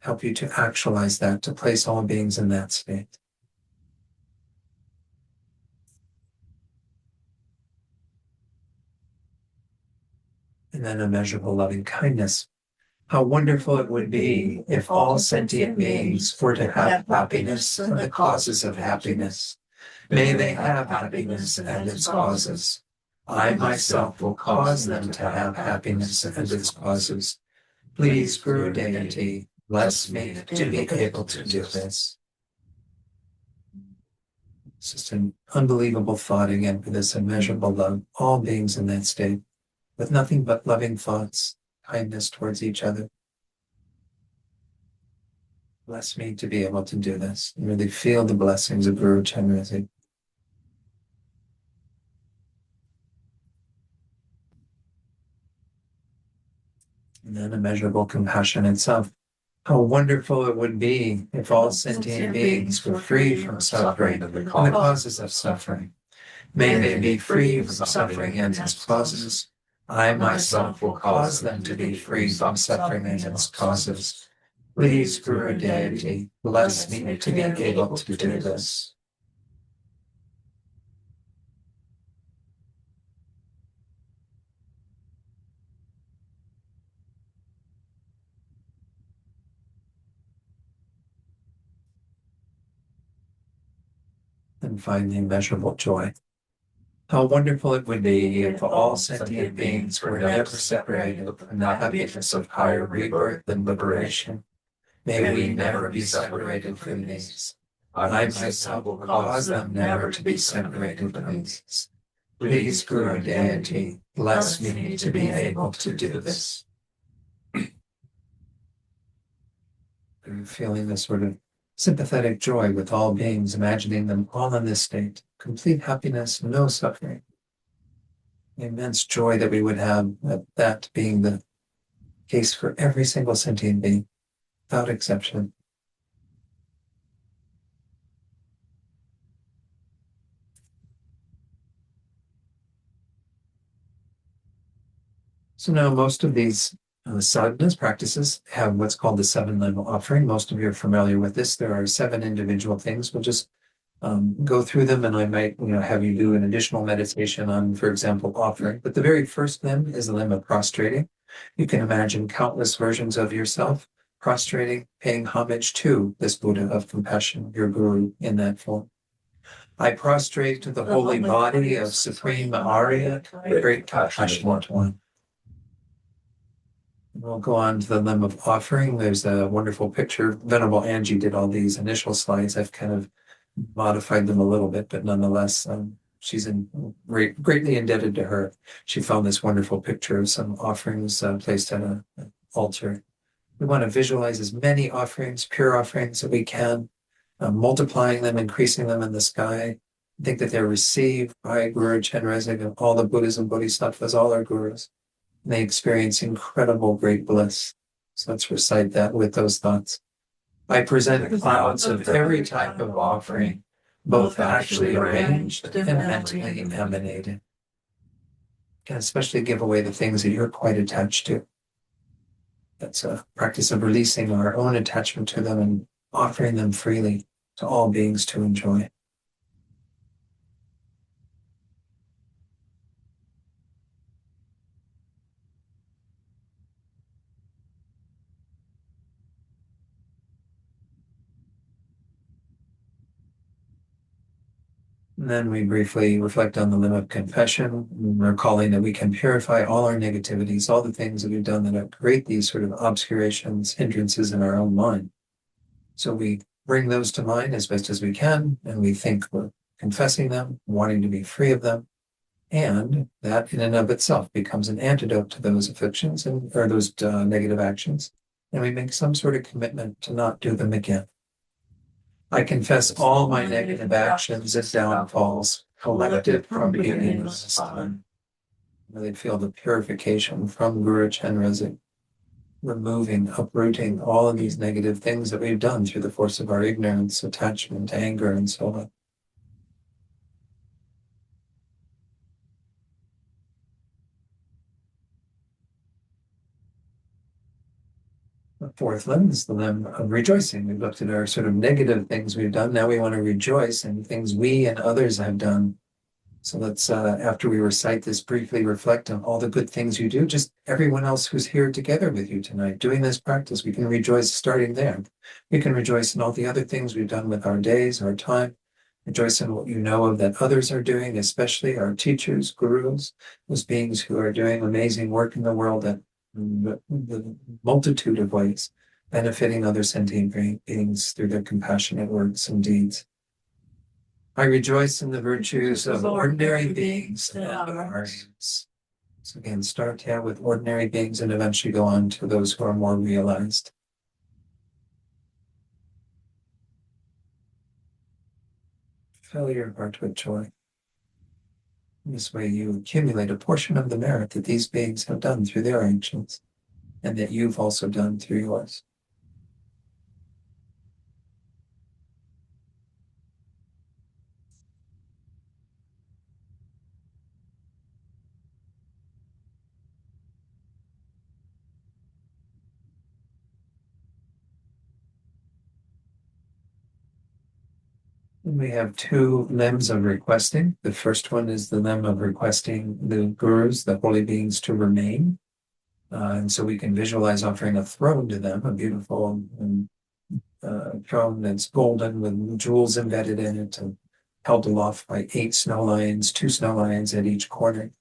Help you to actualize that, to place all beings in that state. And then immeasurable loving kindness. How wonderful it would be if all sentient beings were to have happiness and the causes of happiness. May they have happiness and its causes. I myself will cause them to have happiness and its causes. Please, Guru Deity, bless me to be able to do this. It's just an unbelievable thought again for this immeasurable love, all beings in that state, with nothing but loving thoughts, kindness towards each other. Bless me to be able to do this. And really feel the blessings of Guru Chenrezig. And then immeasurable compassion itself. How wonderful it would be if all sentient beings were free from suffering and the causes of suffering. May they be free from suffering and its causes. I myself will cause them to be free from suffering and its causes. Please, Guru Deity, bless me to be able to do this. And finally, immeasurable joy. How wonderful it would be if all sentient beings were never separated from the happiness of higher rebirth and liberation. May we never be separated from these. I myself will cause them never to be separated from these. Please, Guru Deity, bless me to be able to do this. Are you feeling this sort of sympathetic joy with all beings, imagining them all in this state, complete happiness, no suffering? The immense joy that we would have, that being the case for every single sentient being, without exception. So now most of these sadhanas practices have what's called the seven-limb offering. Most of you are familiar with this. There are 7 individual things. We'll just go through them, and I might, have you do an additional meditation on, for example, offering. But the very first limb is the limb of prostrating. You can imagine countless versions of yourself prostrating, paying homage to this Buddha of compassion, your guru, in that form. I prostrate to the holy body of Supreme Arya, the great compassionate one. We'll go on to the limb of offering. There's a wonderful picture. Venerable Angie did all these initial slides. I've kind of modified them a little bit, but nonetheless, she's greatly indebted to her. She found this wonderful picture of some offerings placed on an altar. We want to visualize as many offerings, pure offerings, that we can, multiplying them, increasing them in the sky. Think that they're received by Guru Chenrezig and all the Buddhas and Bodhisattvas, all our gurus. And they experience incredible great bliss. So let's recite that with those thoughts. I present clouds of every type of offering, both actually arranged and mentally emanated. Can especially give away the things that you're quite attached to. That's a practice of releasing our own attachment to them and offering them freely to all beings to enjoy. And then we briefly reflect on the limb of confession, recalling that we can purify all our negativities, all the things that we've done that create these sort of obscurations, hindrances in our own mind. So we bring those to mind as best as we can, and we think we're confessing them, wanting to be free of them, and that in and of itself becomes an antidote to those afflictions or those negative actions, and we make some sort of commitment to not do them again. I confess all my negative actions and downfalls collected from beginningless time. Really feel the purification from Guru Chenrezig, removing, uprooting all of these negative things that we've done through the force of our ignorance, attachment, anger, and so on. The fourth limb is the limb of rejoicing. We've looked at our sort of negative things we've done. Now we want to rejoice in things we and others have done. So let's, after we recite this, briefly reflect on all the good things you do. Just everyone else who's here together with you tonight, doing this practice, we can rejoice starting there. We can rejoice in all the other things we've done with our days, our time. Rejoice in what you know of that others are doing, especially our teachers, gurus, those beings who are doing amazing work in the world that the multitude of ways, benefiting other sentient beings through their compassionate words and deeds. I rejoice in the virtues of ordinary beings and artists. So again, start with ordinary beings and eventually go on to those who are more realized. Fill your heart with joy. In this way, you accumulate a portion of the merit that these beings have done through their actions, and that you've also done through yours. And we have 2 limbs of requesting. The first one is the limb of requesting the gurus, the holy beings, to remain. And so we can visualize offering a throne to them, a beautiful throne that's golden with jewels embedded in it and held aloft by 8 snow lions, 2 snow lions at each corner.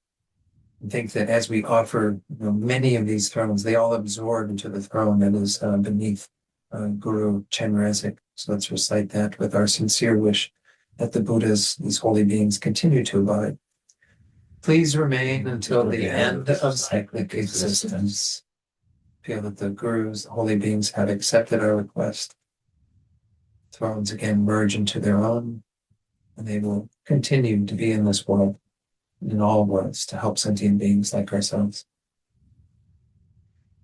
And think that as we offer many of these thrones, they all absorb into the throne that is beneath Guru Chenrezig. So let's recite that with our sincere wish that the Buddhas, these holy beings, continue to abide. Please remain until the end of cyclic existence. Feel that the gurus, the holy beings, have accepted our request. Thrones again merge into their own, and they will continue to be in this world, in all worlds, to help sentient beings like ourselves.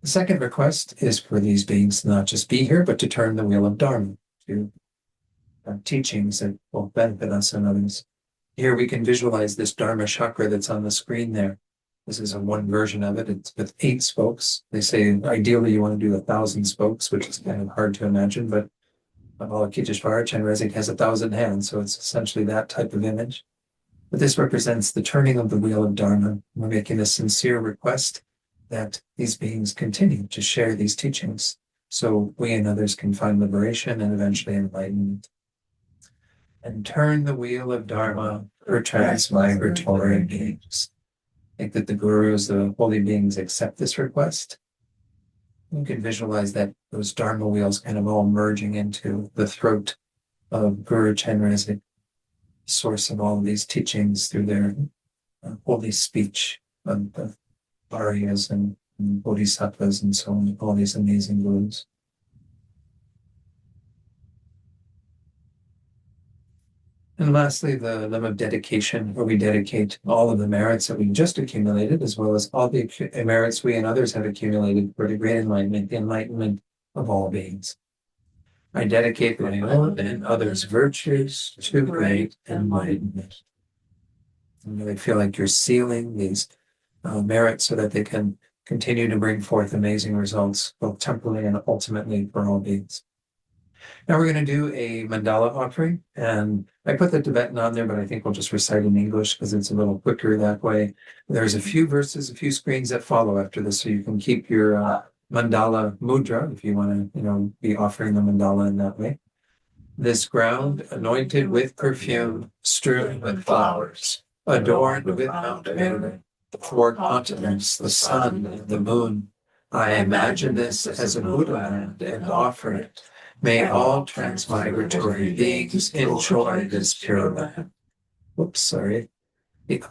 The second request is for these beings to not just be here, but to turn the wheel of Dharma, to teachings that will benefit us and others. Here we can visualize this Dharma chakra that's on the screen there. This is a one version of it. It's with 8 spokes. They say ideally you want to do 1,000 spokes, which is kind of hard to imagine, but Avalokiteshvara, Chenrezig has 1,000 hands, so it's essentially that type of image. But this represents the turning of the wheel of Dharma. We're making a sincere request that these beings continue to share these teachings so we and others can find liberation and eventually enlightenment. And turn the wheel of Dharma for transmigratory beings. I think that the gurus, the holy beings, accept this request. You can visualize that those Dharma wheels kind of all merging into the throat of Guru Chenrezig, source of all of these teachings through their holy speech of the Aryas and Bodhisattvas and so on, all these amazing gurus. And lastly, the limb of dedication, where we dedicate all of the merits that we just accumulated, as well as all the merits we and others have accumulated for the great enlightenment, the enlightenment of all beings. I dedicate my own and others' virtues to great enlightenment. And really feel like you're sealing these merits so that they can continue to bring forth amazing results, both temporally and ultimately for all beings. Now we're going to do a mandala offering, and I put the Tibetan on there, but I think we'll just recite in English because it's a little quicker that way. There's a few verses, a few screens that follow after this, so you can keep your mandala mudra if you want to, be offering the mandala in that way. This ground, anointed with perfume, strewn with flowers, adorned with Mount Meru, the 4 continents, the sun and the moon. I imagine this as a Buddha land and offer it. May all transmigratory beings enjoy this pure land. Whoops, sorry. Hit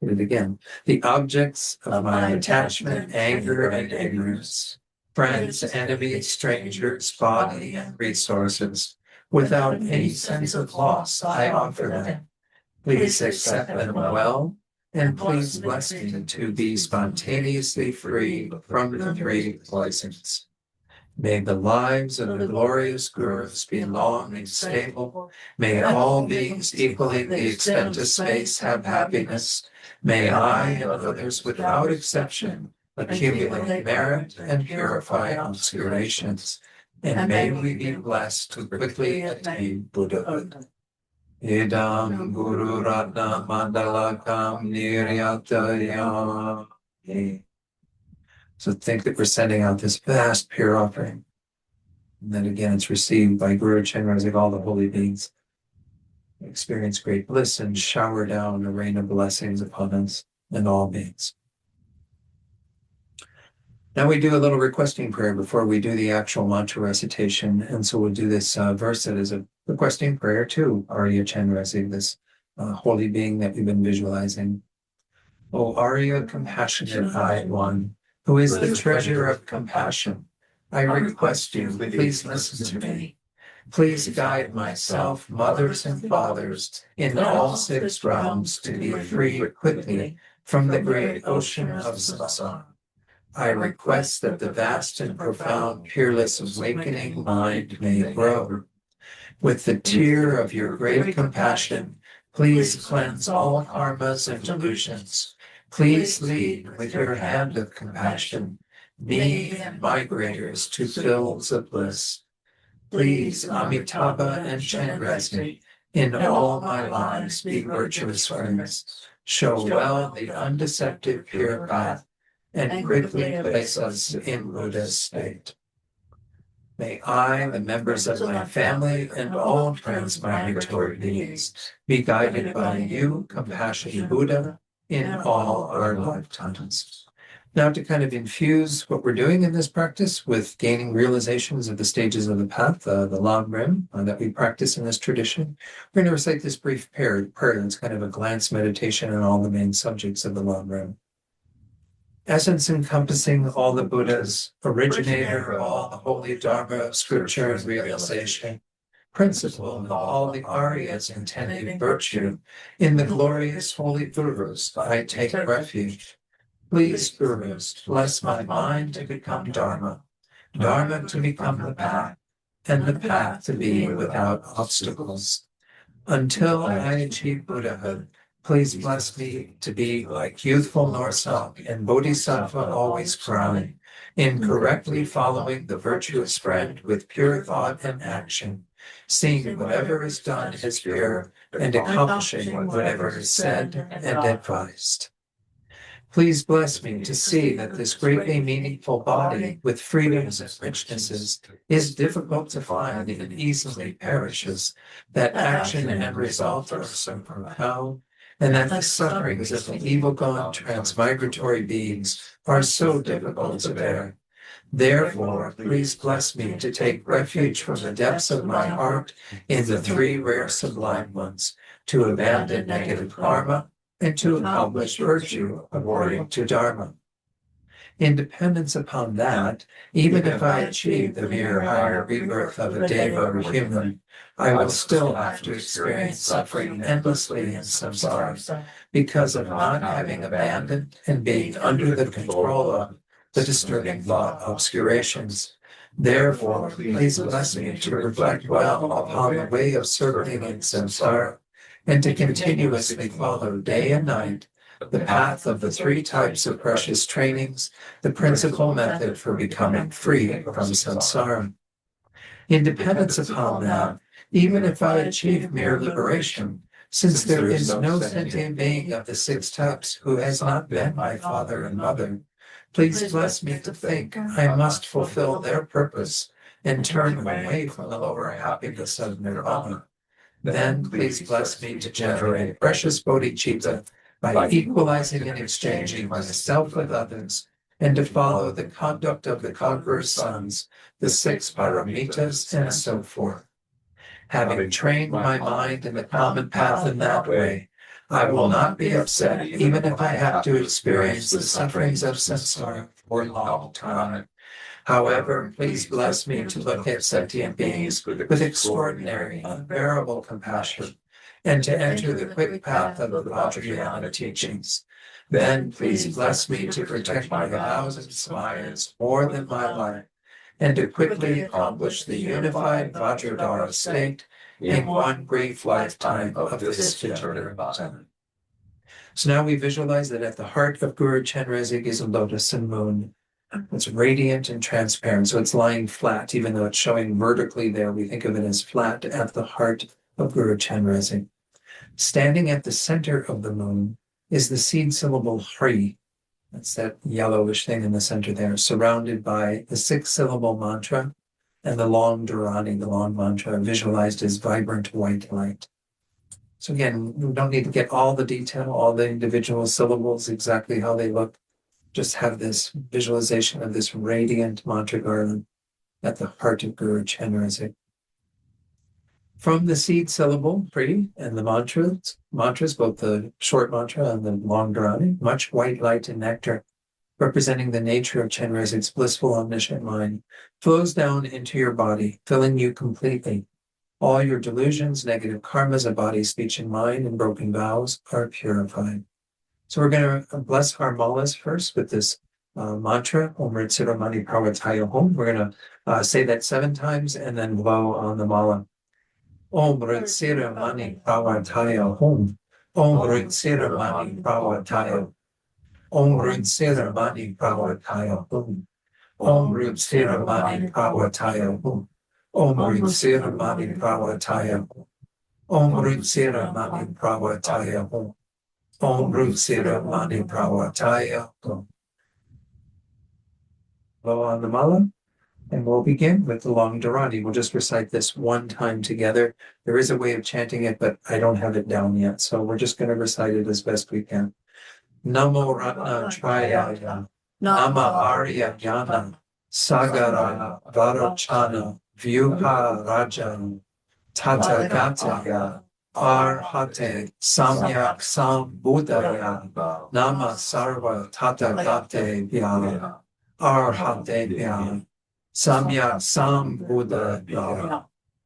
it again. The objects of my attachment, anger, and ignorance, friends, enemies, strangers, body, and resources, without any sense of loss, I offer them. Please accept them well, and please bless me to be spontaneously free from the 3 poisons. May the lives of the glorious gurus be long and stable. May all beings equally the extent of space have happiness. May I and others without exception accumulate merit and purify obscurations. And may we be blessed to quickly attain Buddhahood. Idam Guru Ratna Mandalakam Niryataya. So think that we're sending out this vast pure offering. And then again, it's received by Guru Chenrezig, all the holy beings. Experience great bliss and shower down a rain of blessings upon us and all beings. Now we do a little requesting prayer before we do the actual mantra recitation. And so we'll do this verse that is a requesting prayer to Arya Chenrezig, this holy being that we've been visualizing. O Arya compassionate High One, who is the treasure of compassion, I request you, please listen to me. Please guide myself, mothers and fathers, in all 6 realms to be free quickly from the great ocean of samsara. I request that the vast and profound, peerless awakening mind may grow. With the tear of your great compassion, please cleanse all karmas and delusions. Please lead with your hand of compassion me and migrators to fields of bliss. Please, Amitabha and Chenrezig, in all my lives be virtuous friends. Show well the undeceptive pure path and quickly place us in Buddha's state. May I, the members of my family, and all transmigratory beings be guided by you, compassionate Buddha, in all our lifetimes. Now to kind of infuse what we're doing in this practice with gaining realizations of the stages of the path, the Lam Rim that we practice in this tradition, we're going to recite this brief prayer that's kind of a glance meditation on all the main subjects of the Lam Rim. Essence encompassing all the Buddhas, originator of all the holy Dharma of scripture and realization, principle of all the Aryas intending virtue, in the glorious holy Gurus I take refuge. Please, Gurus, bless my mind to become Dharma, Dharma to become the path, and the path to be without obstacles. Until I achieve Buddhahood, Please bless me to be like youthful Norsang and Bodhisattva always crying, in correctly following the virtuous friend with pure thought and action, seeing whatever is done is pure, and accomplishing whatever is said and advised. Please bless me to see that this greatly meaningful body with freedoms and richnesses is difficult to find and easily perishes, that action and result are so profound, and that the sufferings of the evil-gone transmigratory beings are so difficult to bear. Therefore, please bless me to take refuge from the depths of my heart in the three rare sublime ones, to abandon negative karma, and to accomplish virtue according to Dharma. In dependence upon that, even if I achieve the mere higher rebirth of a deva or human, I will still have to experience suffering endlessly in samsara because of not having abandoned and being under the control of the disturbing thought obscurations. Therefore, please bless me to reflect well upon the way of circling in samsara, and to continuously follow day and night the path of the three types of precious trainings, the principal method for becoming free from samsara. In dependence upon that, even if I achieve mere liberation, since there is no sentient being of the six types who has not been my father and mother, please bless me to think I must fulfill their purpose and turn away from the lower happiness of nirvana. Then please bless me to generate precious bodhicitta by equalizing and exchanging myself with others, and to follow the conduct of the conqueror's sons, the six paramitas, and so forth. Having trained my mind in the common path in that way, I will not be upset even if I have to experience the sufferings of samsara for a long time. However, please bless me to look at sentient beings with extraordinary, unbearable compassion, and to enter the quick path of the Vajrayana teachings. Then please bless me to protect my vows and smiles more than my life, and to quickly accomplish the unified Vajradhara state in one brief lifetime of this eternal time. So now we visualize that at the heart of Guru Chenrezig is a lotus and moon. It's radiant and transparent, so it's lying flat, even though it's showing vertically there. We think of it as flat at the heart of Guru Chenrezig. Standing at the center of the moon is the seed syllable Hari. That's that yellowish thing in the center there, surrounded by the six-syllable mantra and the long Dharani, the long mantra, visualized as vibrant white light. So again, we don't need to get all the detail, all the individual syllables, exactly how they look. Just have this visualization of this radiant mantra garland at the heart of Guru Chenrezig. From the seed syllable, Pri, and the mantras, both the short mantra and the long Dharani, much white light and nectar, representing the nature of Chenrezig's blissful omniscient mind, flows down into your body, filling you completely. All your delusions, negative karmas of body, speech, and mind, and broken vows are purified. So we're going to bless our malas first with this mantra, Om Mani Padme Hum. We're going to say that 7 times and then blow on the mala. Om Mani Padme Hum. Om Mani Padme. Om Mani Padme Hum. Om Mani Padme Hum. Om Mani Padme Hum. Om Mani Padme Hum. Om Mani Padme Hum. Blow on the mala, and we'll begin with the long Dharani. We'll just recite this 1 time together. There is a way of chanting it, but I don't have it down yet, so we're just going to recite it as best we can. Namo Ratna Trayaya, Nama Arya Jnana, Sagara Varochana, Vyuha Rajan, Tathagata Arhate Samyak Sambuddhaya, Nama Sarva Tathagate Vyaya, Arhate Vyaya, Samyak Sambuddhaya,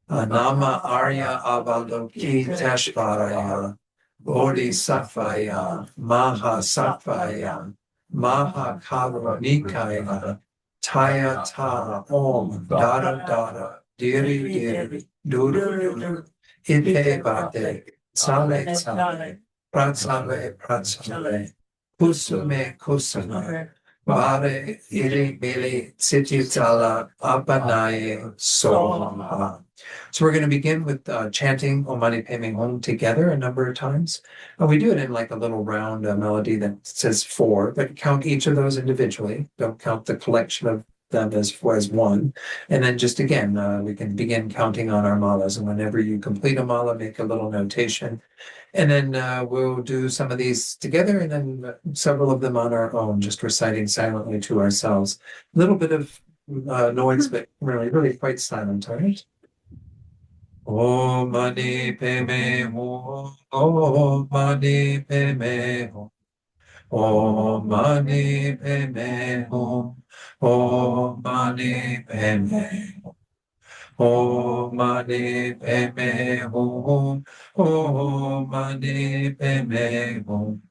Nama Arya Avaloki Teshvaraya, Bodhisattvaya, Mahasattva, Mahakarunikaya, Taya Ta Om Dada Dada, Diri Diri, Duru Duru, Ite Bate, Sale Sale, pratsave, pratsave, kusume, kusume, vare, iri, bili, sititala, apanaye, soha. So we're going to begin with chanting Om Mani Padme Hum together a number of times. We do it in like a little round melody that says 4, but count each of those individually. Don't count the collection of them as one. And then just again, we can begin counting on our malas. And whenever you complete a mala, make a little notation. And then we'll do some of these together and then several of them on our own, just reciting silently to ourselves. A little bit of noise, but really quite silent, all right? Om Mani Padme Hum, Om Mani Padme Hum, Om Mani Padme Hum, Om Mani Padme Hum, Om Mani Padme Hum, Om Mani Padme Hum,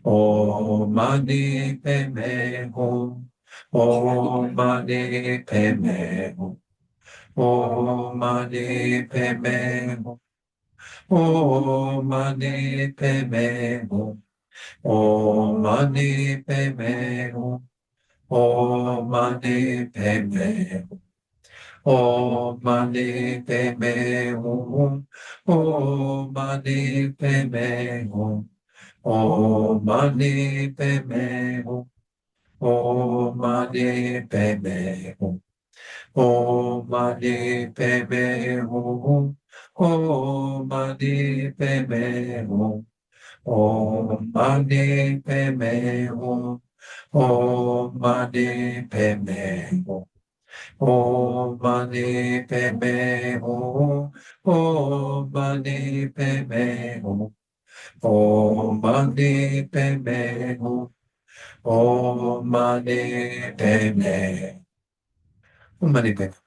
Om Mani Padme Hum, Om Mani Padme Hum, Om Mani Padme Hum. Om Mani Padme Hum, Om Mani Padme Hum, Om Mani Padme Hum, Om Mani Padme Hum, Om Mani Padme Hum, Om Mani Padme Hum, Om Mani Padme Hum, Om Mani Padme Hum, Om Mani Padme Hum, Om Mani Padme Hum, Om Mani Padme Hum, Om Mani Padme Hum, Om Mani Padme Hum, Om Mani Padme Hum, Om Mani Padme Hum. Om Mani Padme.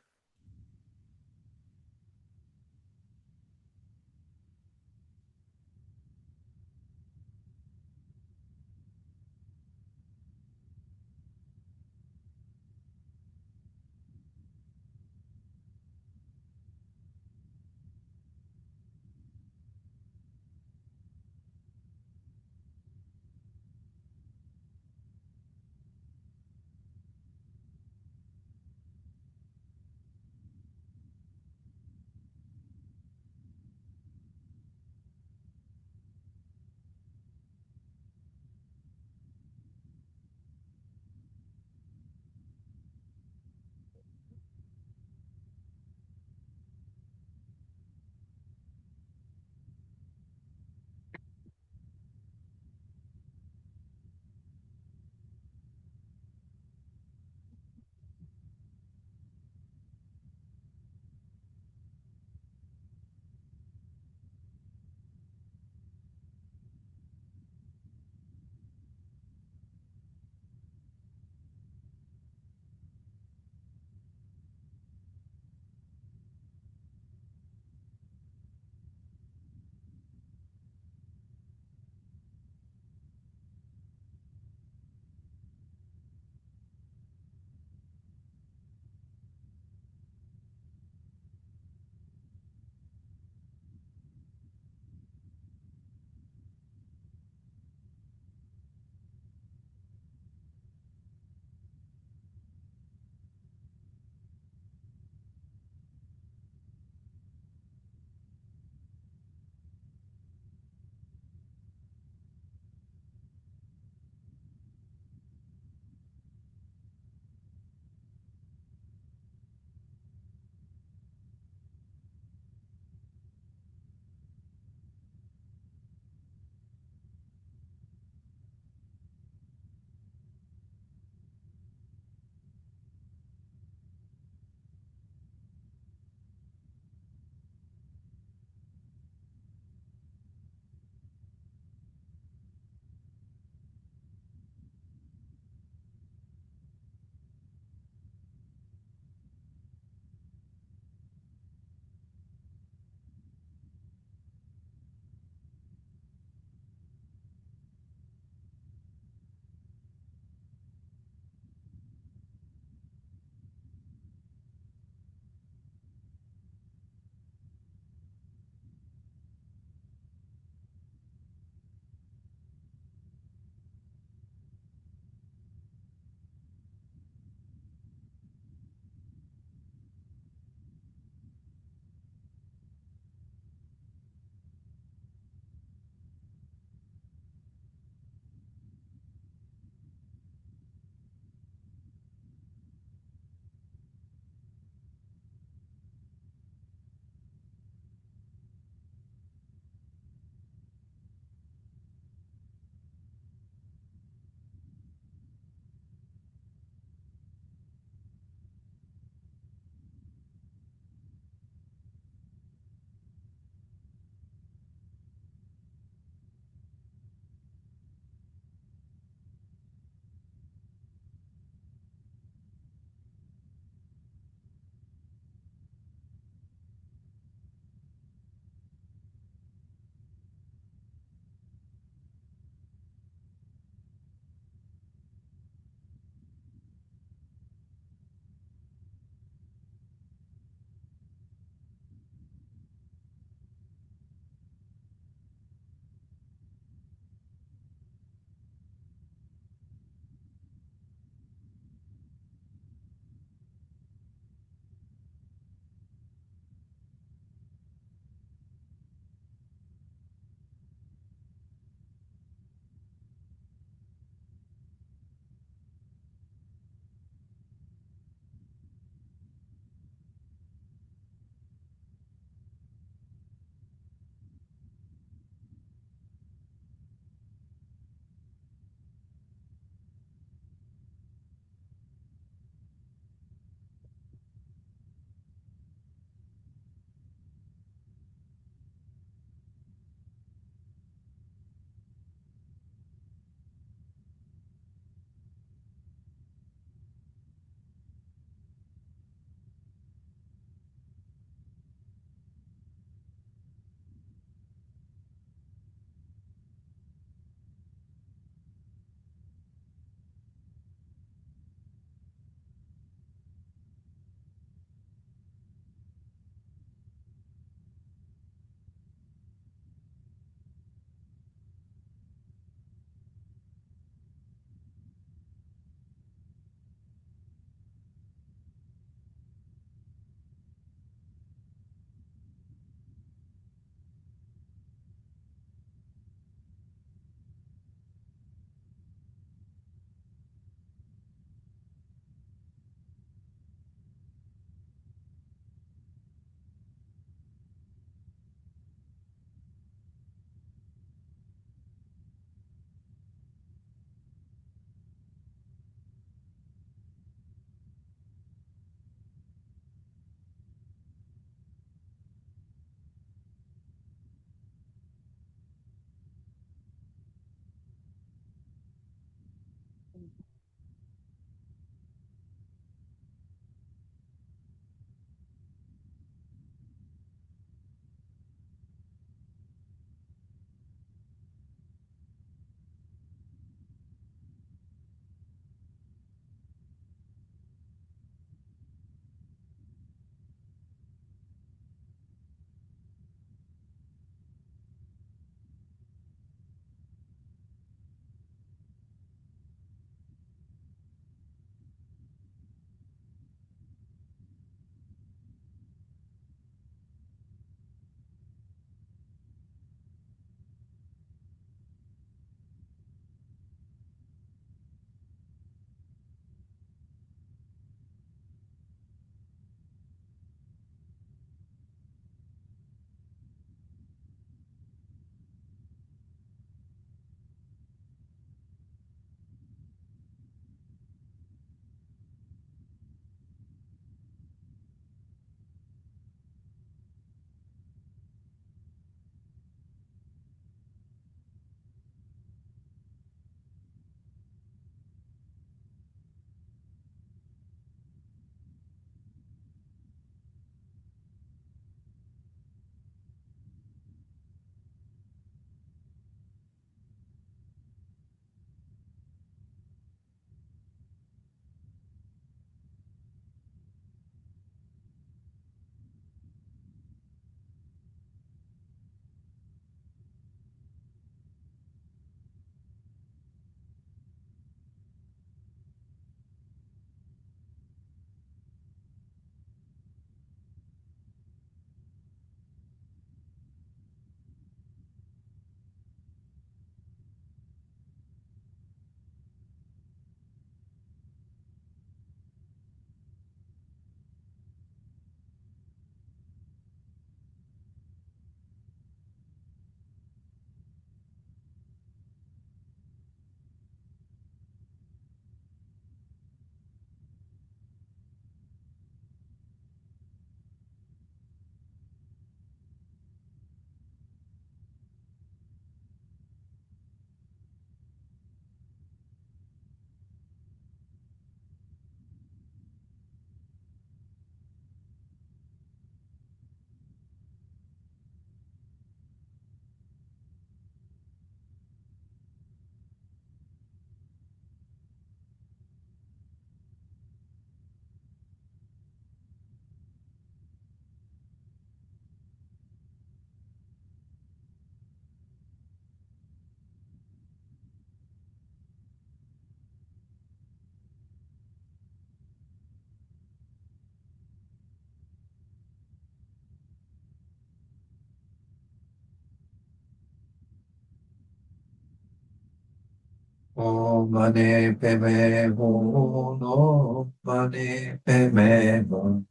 Om Mani Padme Hum, Om Mani Padme Hum,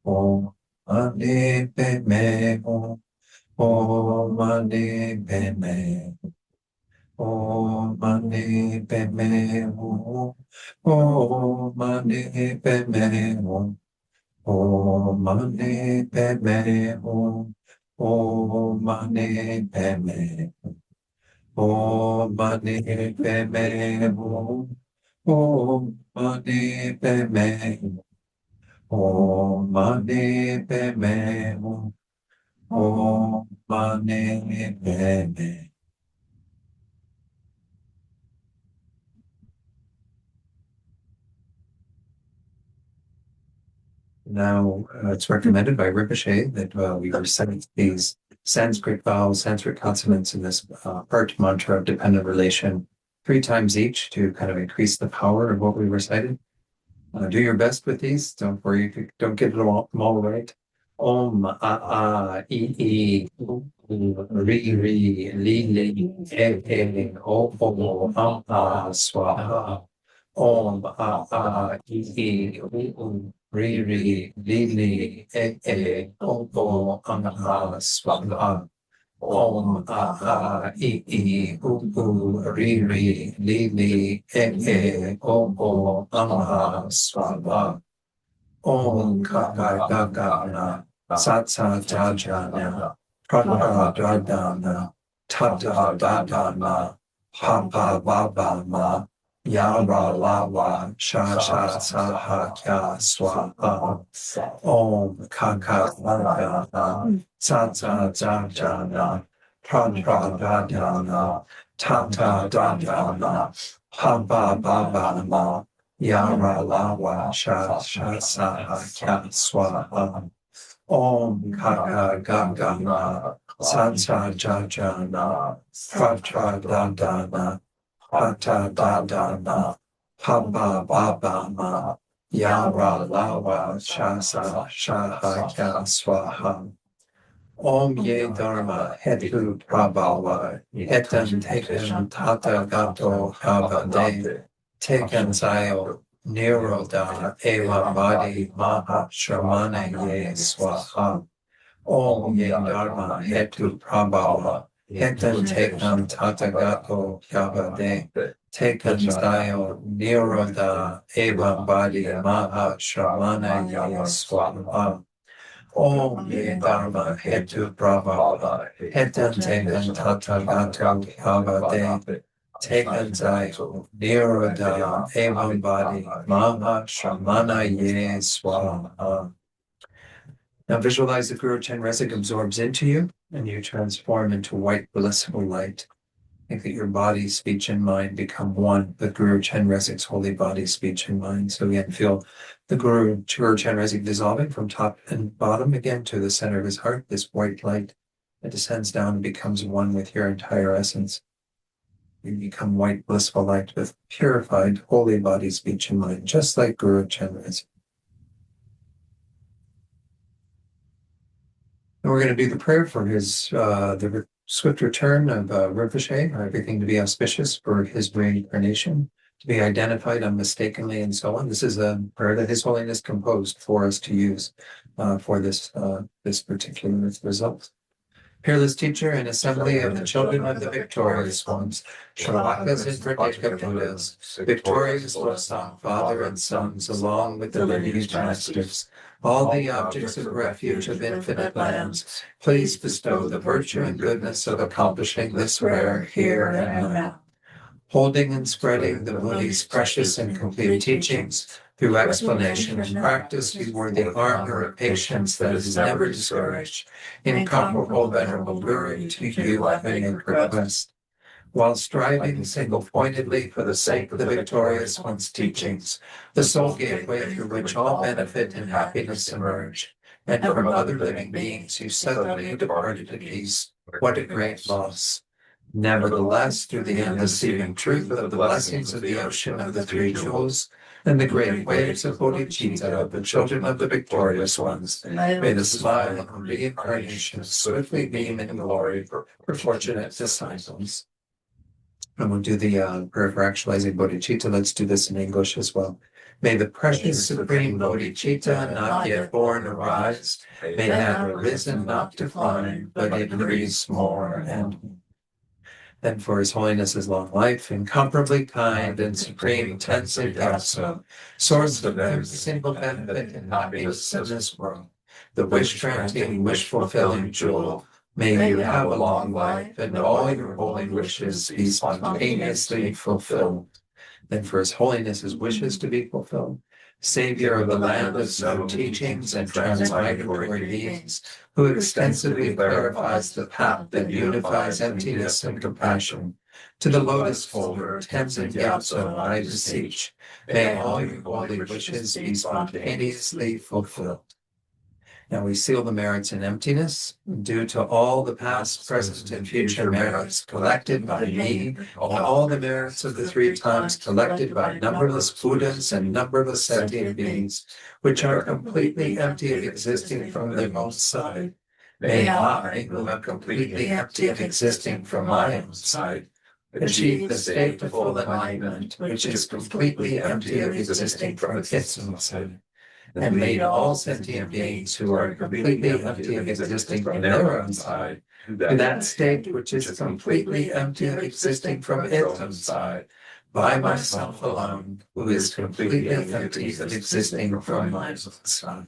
Om Mani Padme Hum, Om Mani Padme Hum, Om Mani Padme Hum, Om Mani Padme Hum, Om Mani Padme Hum, Om Mani Padme Hum, Om Mani Padme Hum, Om Mani Padme Hum, Om Mani Padme Hum, Om Mani Padme. Now, it's recommended by Rinpoche that we recite these Sanskrit vowels, Sanskrit consonants in this art mantra of dependent relation 3 times each to kind of increase the power of what we recited. Do your best with these. Don't worry if you don't get them all right. Om, e, ri, li, li, o, swaha. Om, e, ri, li, li, o, swaha. Om, e, ri, li, o, swaha. Om Kakagana Satsa Jajana Prana Dradana Tata Dadana Papa Babama Yara Lava Shasha Sahakya Swaha Om Kakagana Satsa Jajana Prana Dradana Tata Dadana Papa Babama Yara Lawa Shasahakya Swaha Om Kaka Gangana Sansa Jajana Patra Dadana Pata Dadana Pamba Babama Yara Lawa Shasahakya Swaha Om Ye Dharma Hetu Prabhava Etam Tekan Tata Gato Havade Tekan Sayo Nirodha Eva Badi Maha Shramana Ye Swaha Om Ye Dharma Hetu Prabhava Etam Tekan Tata Gato Havade Tekan Sayo Nirodha Eva Badi Maha Shramana Ye Swaha Om Ye Dharma Hetu Prabhava Hetan Tekan Tata Gato Havade Tekan Zayo Nirodha Evam Badi Mama Shramana Ye Swaha. Now visualize the Guru Chenrezig absorbs into you and you transform into white blissful light. Think that your body, speech, and mind become one with Guru Chenrezig's holy body, speech, and mind. So again, feel the Guru Chenrezig dissolving from top and bottom again to the center of his heart, this white light that descends down and becomes one with your entire essence. You become white, blissful light with purified, holy body, speech, and mind, just like Guru Chenrezig. And we're going to do the prayer for his the swift return of Rinpoche, everything to be auspicious for his reincarnation, to be identified unmistakably, and so on. This is a prayer that His Holiness composed for us to use for this particular result. Peerless teacher and assembly of the children of the victorious ones, Shravakas and Pradeka Buddhas, victorious Losang, father and sons, along with the lineage masters, all the objects of refuge of infinite lands, please bestow the virtue and goodness of accomplishing this rare here and now. Holding and spreading the Buddha's precious and complete teachings, through explanation and practice, you were the armor of patience that is never discouraged. Incomparable Venerable Guru, to you I make request. While striving single-pointedly for the sake of the victorious one's teachings, the sole gateway through which all benefit and happiness emerge, and from other living beings who suddenly departed to peace, what a great loss. Nevertheless, through the undeceiving truth of the blessings of the ocean of the three jewels, and the great waves of bodhicitta of the children of the victorious ones, may the smile of reincarnation swiftly beam in glory for fortunate disciples. And we'll do the prayer for actualizing bodhicitta. Let's do this in English as well. May the precious supreme bodhicitta not yet born arise, may have arisen not to climb, but increase more and more. Then for His Holiness's long life, incomparably kind and supreme Tenzin Gyatso, source of every single benefit and happiness in this world, the wish-granting, wish-fulfilling jewel, may you have a long life and all your holy wishes be spontaneously fulfilled. Then for His Holiness's wishes to be fulfilled, Savior of the land of Zen teachings and transmigratory beings, who extensively clarifies the path that unifies emptiness and compassion, to the lotus holder, Tenzin Gyatso, I beseech, may all your holy wishes be spontaneously fulfilled. Now we seal the merits in emptiness, due to all the past, present, and future merits collected by me, all the merits of the 3 times collected by numberless Buddhas and numberless sentient beings, which are completely empty of existing from their own side. May I, who am completely empty of existing from my own side, achieve the state of full enlightenment, which is completely empty of existing from its own side. And may all sentient beings who are completely empty of existing from their own side, to that state which is completely empty of existing from its own side, by myself alone, who is completely empty of existing from my own side.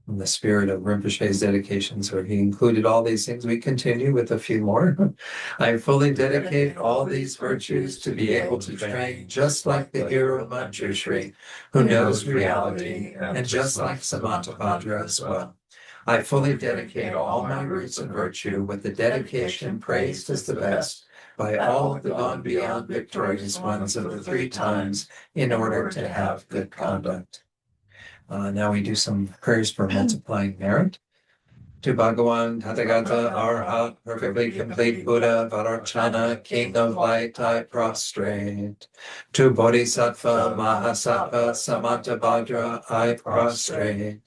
In the spirit of Rinpoche's dedications, where he included all these things, we continue with a few more. I fully dedicate all these virtues to be able to train just like the hero Manjushri, who knows reality, and just like Samantabhadra as well. I fully dedicate all my roots and virtue with the dedication praised as the best by all of the gone beyond victorious ones of the 3 times in order to have good conduct. Now we do some prayers for multiplying merit. To Bhagavan, Tathagata, Arhat, perfectly complete Buddha, Varachana, King of Light, I prostrate. To Bodhisattva, Mahasattva, Samantabhadra, I prostrate.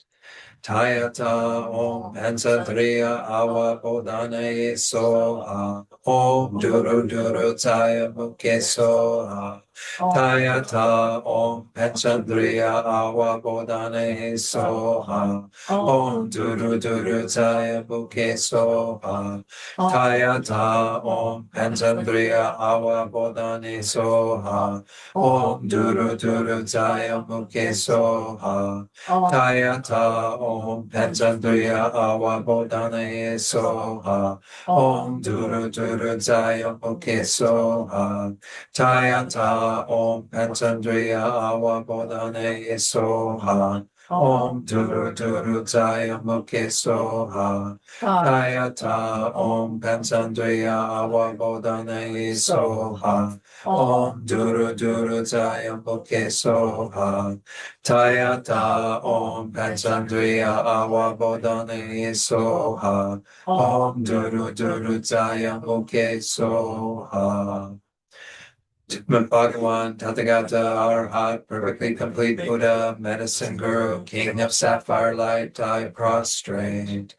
Tayata Om Pansadriya Awa Bodhanaye Soha Om Duru Duru Taya Mukhe Soha Tayata Om Pansadriya Awa Bodhanaye Soha Om Duru Duru Taya Mukhe Soha Tayata Om Pansadriya Awa Bodhanaye Soha Om Duru Duru Taya Mukhe Soha Tayata Om Panchandriya Awa Bodhanaye Soha Om Duru Duru Jaya Mukhe Soha Tayata Om Panchandriya Awa Bodhanaye Soha Om Duru Duru Jaya Mukhe Soha Tayata Om Panchandriya Awa Bodhanaye Soha Om Duru Duru Jaya Mukhe Soha Tayata Om Panchandriya Awa Bodhanaye Soha Om Duru Duru Jaya Mukhe Soha. Bhagavan, Tathagata, Arhat, perfectly complete Buddha, medicine guru, king of sapphire light, I prostrate.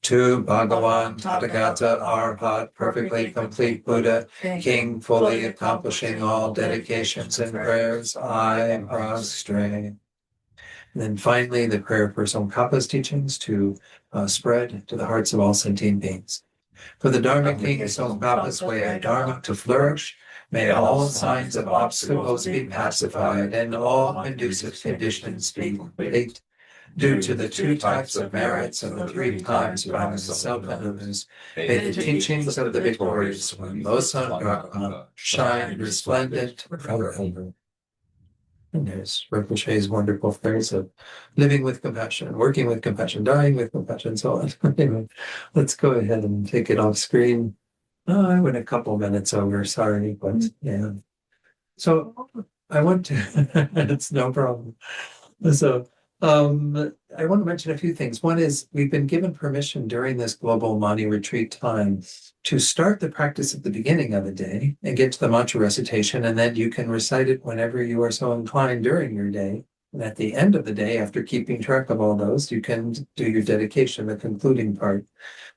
To Bhagavan, Tathagata, Arhat, perfectly complete Buddha, king fully accomplishing all dedications and prayers, I prostrate. And then finally, the prayer for Tsongkhapa's teachings to spread to the hearts of all sentient beings. For the Dharma King Tsongkhapa's way of Dharma to flourish, may all signs of obstacles be pacified and all conducive conditions be complete. Due to the 2 types of merits and the 3 times by myself and others, may the teachings of the victorious one, Losan shine resplendent forever. And there's Rinpoche's wonderful phrase of living with compassion, working with compassion, dying with compassion, so on. Anyway, let's go ahead and take it off screen. I went a couple minutes over, sorry, but yeah. So I want to, it's no problem. So I want to mention a few things. One is we've been given permission during this Global Mani Retreat time to start the practice at the beginning of the day and get to the mantra recitation, and then you can recite it whenever you are so inclined during your day. And at the end of the day, after keeping track of all those, you can do your dedication, the concluding part.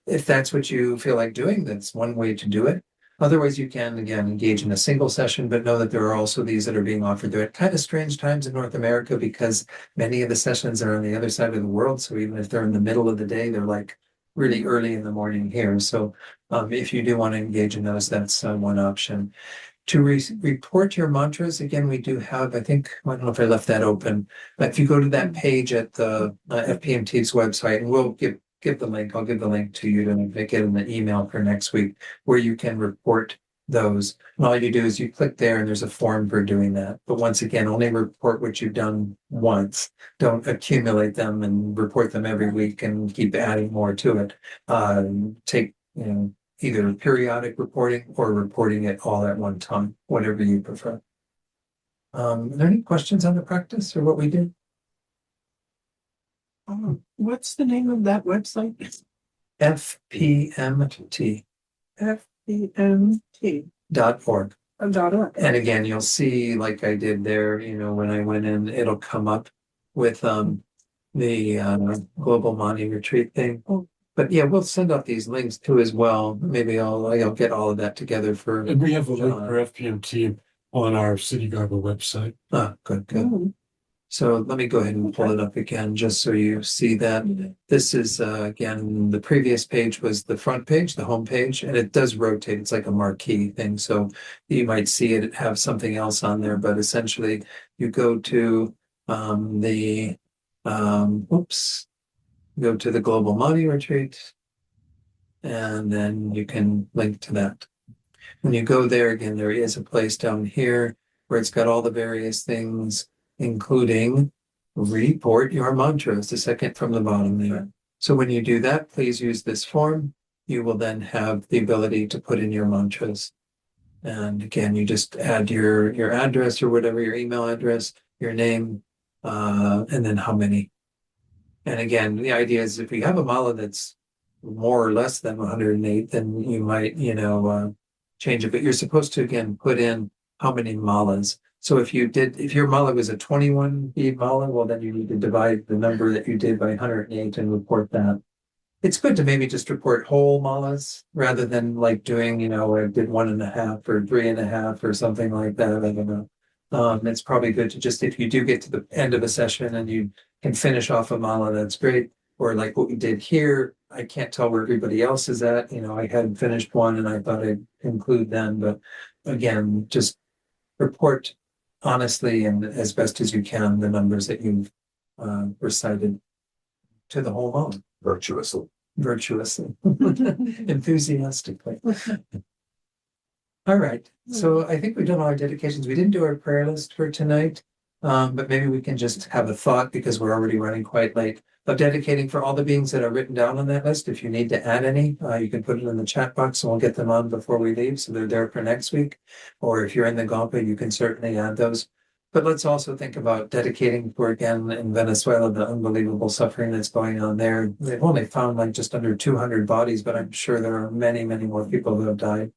If that's what you feel like doing, that's one way to do it. Otherwise, you can, again, engage in a single session, but know that there are also these that are being offered. They're at kind of strange times in North America because many of the sessions are on the other side of the world. So even if they're in the middle of the day, they're like really early in the morning here. So if you do want to engage in those, that's one option. To report your mantras, again, we do have, I think, I don't know if I left that open, but if you go to that page at the FPMT's website, and we'll give the link, I'll give the link to you to make it in the email for next week, where you can report those. And all you do is you click there and there's a form for doing that. But once again, only report what you've done once. Don't accumulate them and report them every week and keep adding more to it. Take, either periodic reporting or reporting it all at one time, whatever you prefer. Are there any questions on the practice or what we do? What's the name of that website? FPMT. FPMT.org. And again, you'll see, like I did there, when I went in, it'll come up with the Global Mani Retreat thing. But yeah, we'll send out these links too as well. Maybe I'll get all of that together for. And we have a link for FPMT on our City Garba website. Good. So let me go ahead and pull it up again, just so you see that. This is, again, the previous page was the front page, the home page, and it does rotate. It's like a marquee thing. So you might see it have something else on there, but essentially you go to go to the Global Mani Retreat, and then you can link to that. When you go there, again, there is a place down here where it's got all the various things, including report your mantras, the second from the bottom there. So when you do that, please use this form. You will then have the ability to put in your mantras. And again, you just add your address or whatever, your email address, your name, and then how many. And again, the idea is if you have a mala that's more or less than 108, then you might, change it. But you're supposed to, again, put in how many malas. So if your mala was a 21 bead mala, well, then you need to divide the number that you did by 108 and report that. It's good to maybe just report whole malas rather than like doing, I did 1.5 or 3.5 or something like that. I don't know. It's probably good to just, if you do get to the end of a session and you can finish off a mala, that's great. Or like what we did here, I can't tell where everybody else is at. I hadn't finished one and I thought I'd include them. But again, just report honestly and as best as you can the numbers that you've recited to the whole mala. Virtuously, enthusiastically. All right. So I think we've done all our dedications. We didn't do our prayer list for tonight, but maybe we can just have a thought, because we're already running quite late, of dedicating for all the beings that are written down on that list. If you need to add any, you can put it in the chat box and we'll get them on before we leave, so they're there for next week. Or if you're in the Gompa, you can certainly add those. But let's also think about dedicating for, again, in Venezuela, the unbelievable suffering that's going on there. They've only found like just under 200 bodies, but I'm sure there are many, many more people who have died.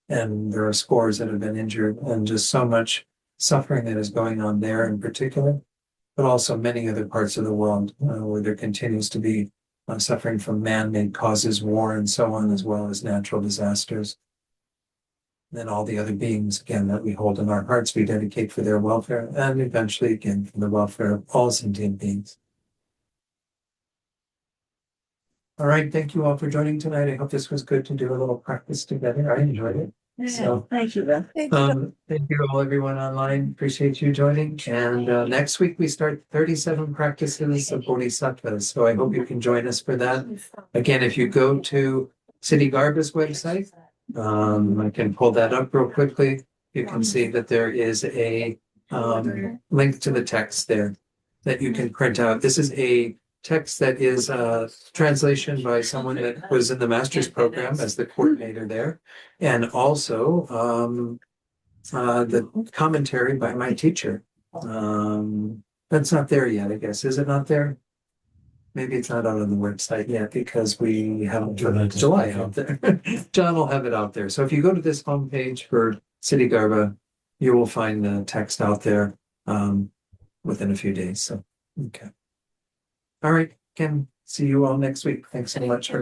And there are scores that have been injured, and just so much suffering that is going on there in particular, but also many other parts of the world where there continues to be suffering from man-made causes, war, and so on, as well as natural disasters. And all the other beings, again, that we hold in our hearts, we dedicate for their welfare, and eventually, again, for the welfare of all sentient beings. All right, thank you all for joining tonight. I hope this was good to do a little practice together. I enjoyed it. So, thank you, Beth. thank you all, everyone online. Appreciate you joining. And next week we start 37 practices of Bodhisattvas. So I hope you can join us for that. Again, if you go to City Garba's website, I can pull that up real quickly. You can see that there is a link to the text there that you can print out. This is a text that is a translation by someone that was in the master's program as the coordinator there, and also the commentary by my teacher. That's not there yet, I guess. Is it not there? Maybe it's not out on the website yet because we haven't put July out there. John will have it out there. So if you go to this homepage for City Garba, you will find the text out there within a few days. So, okay. All right, Ken, see you all next week. Thanks so much for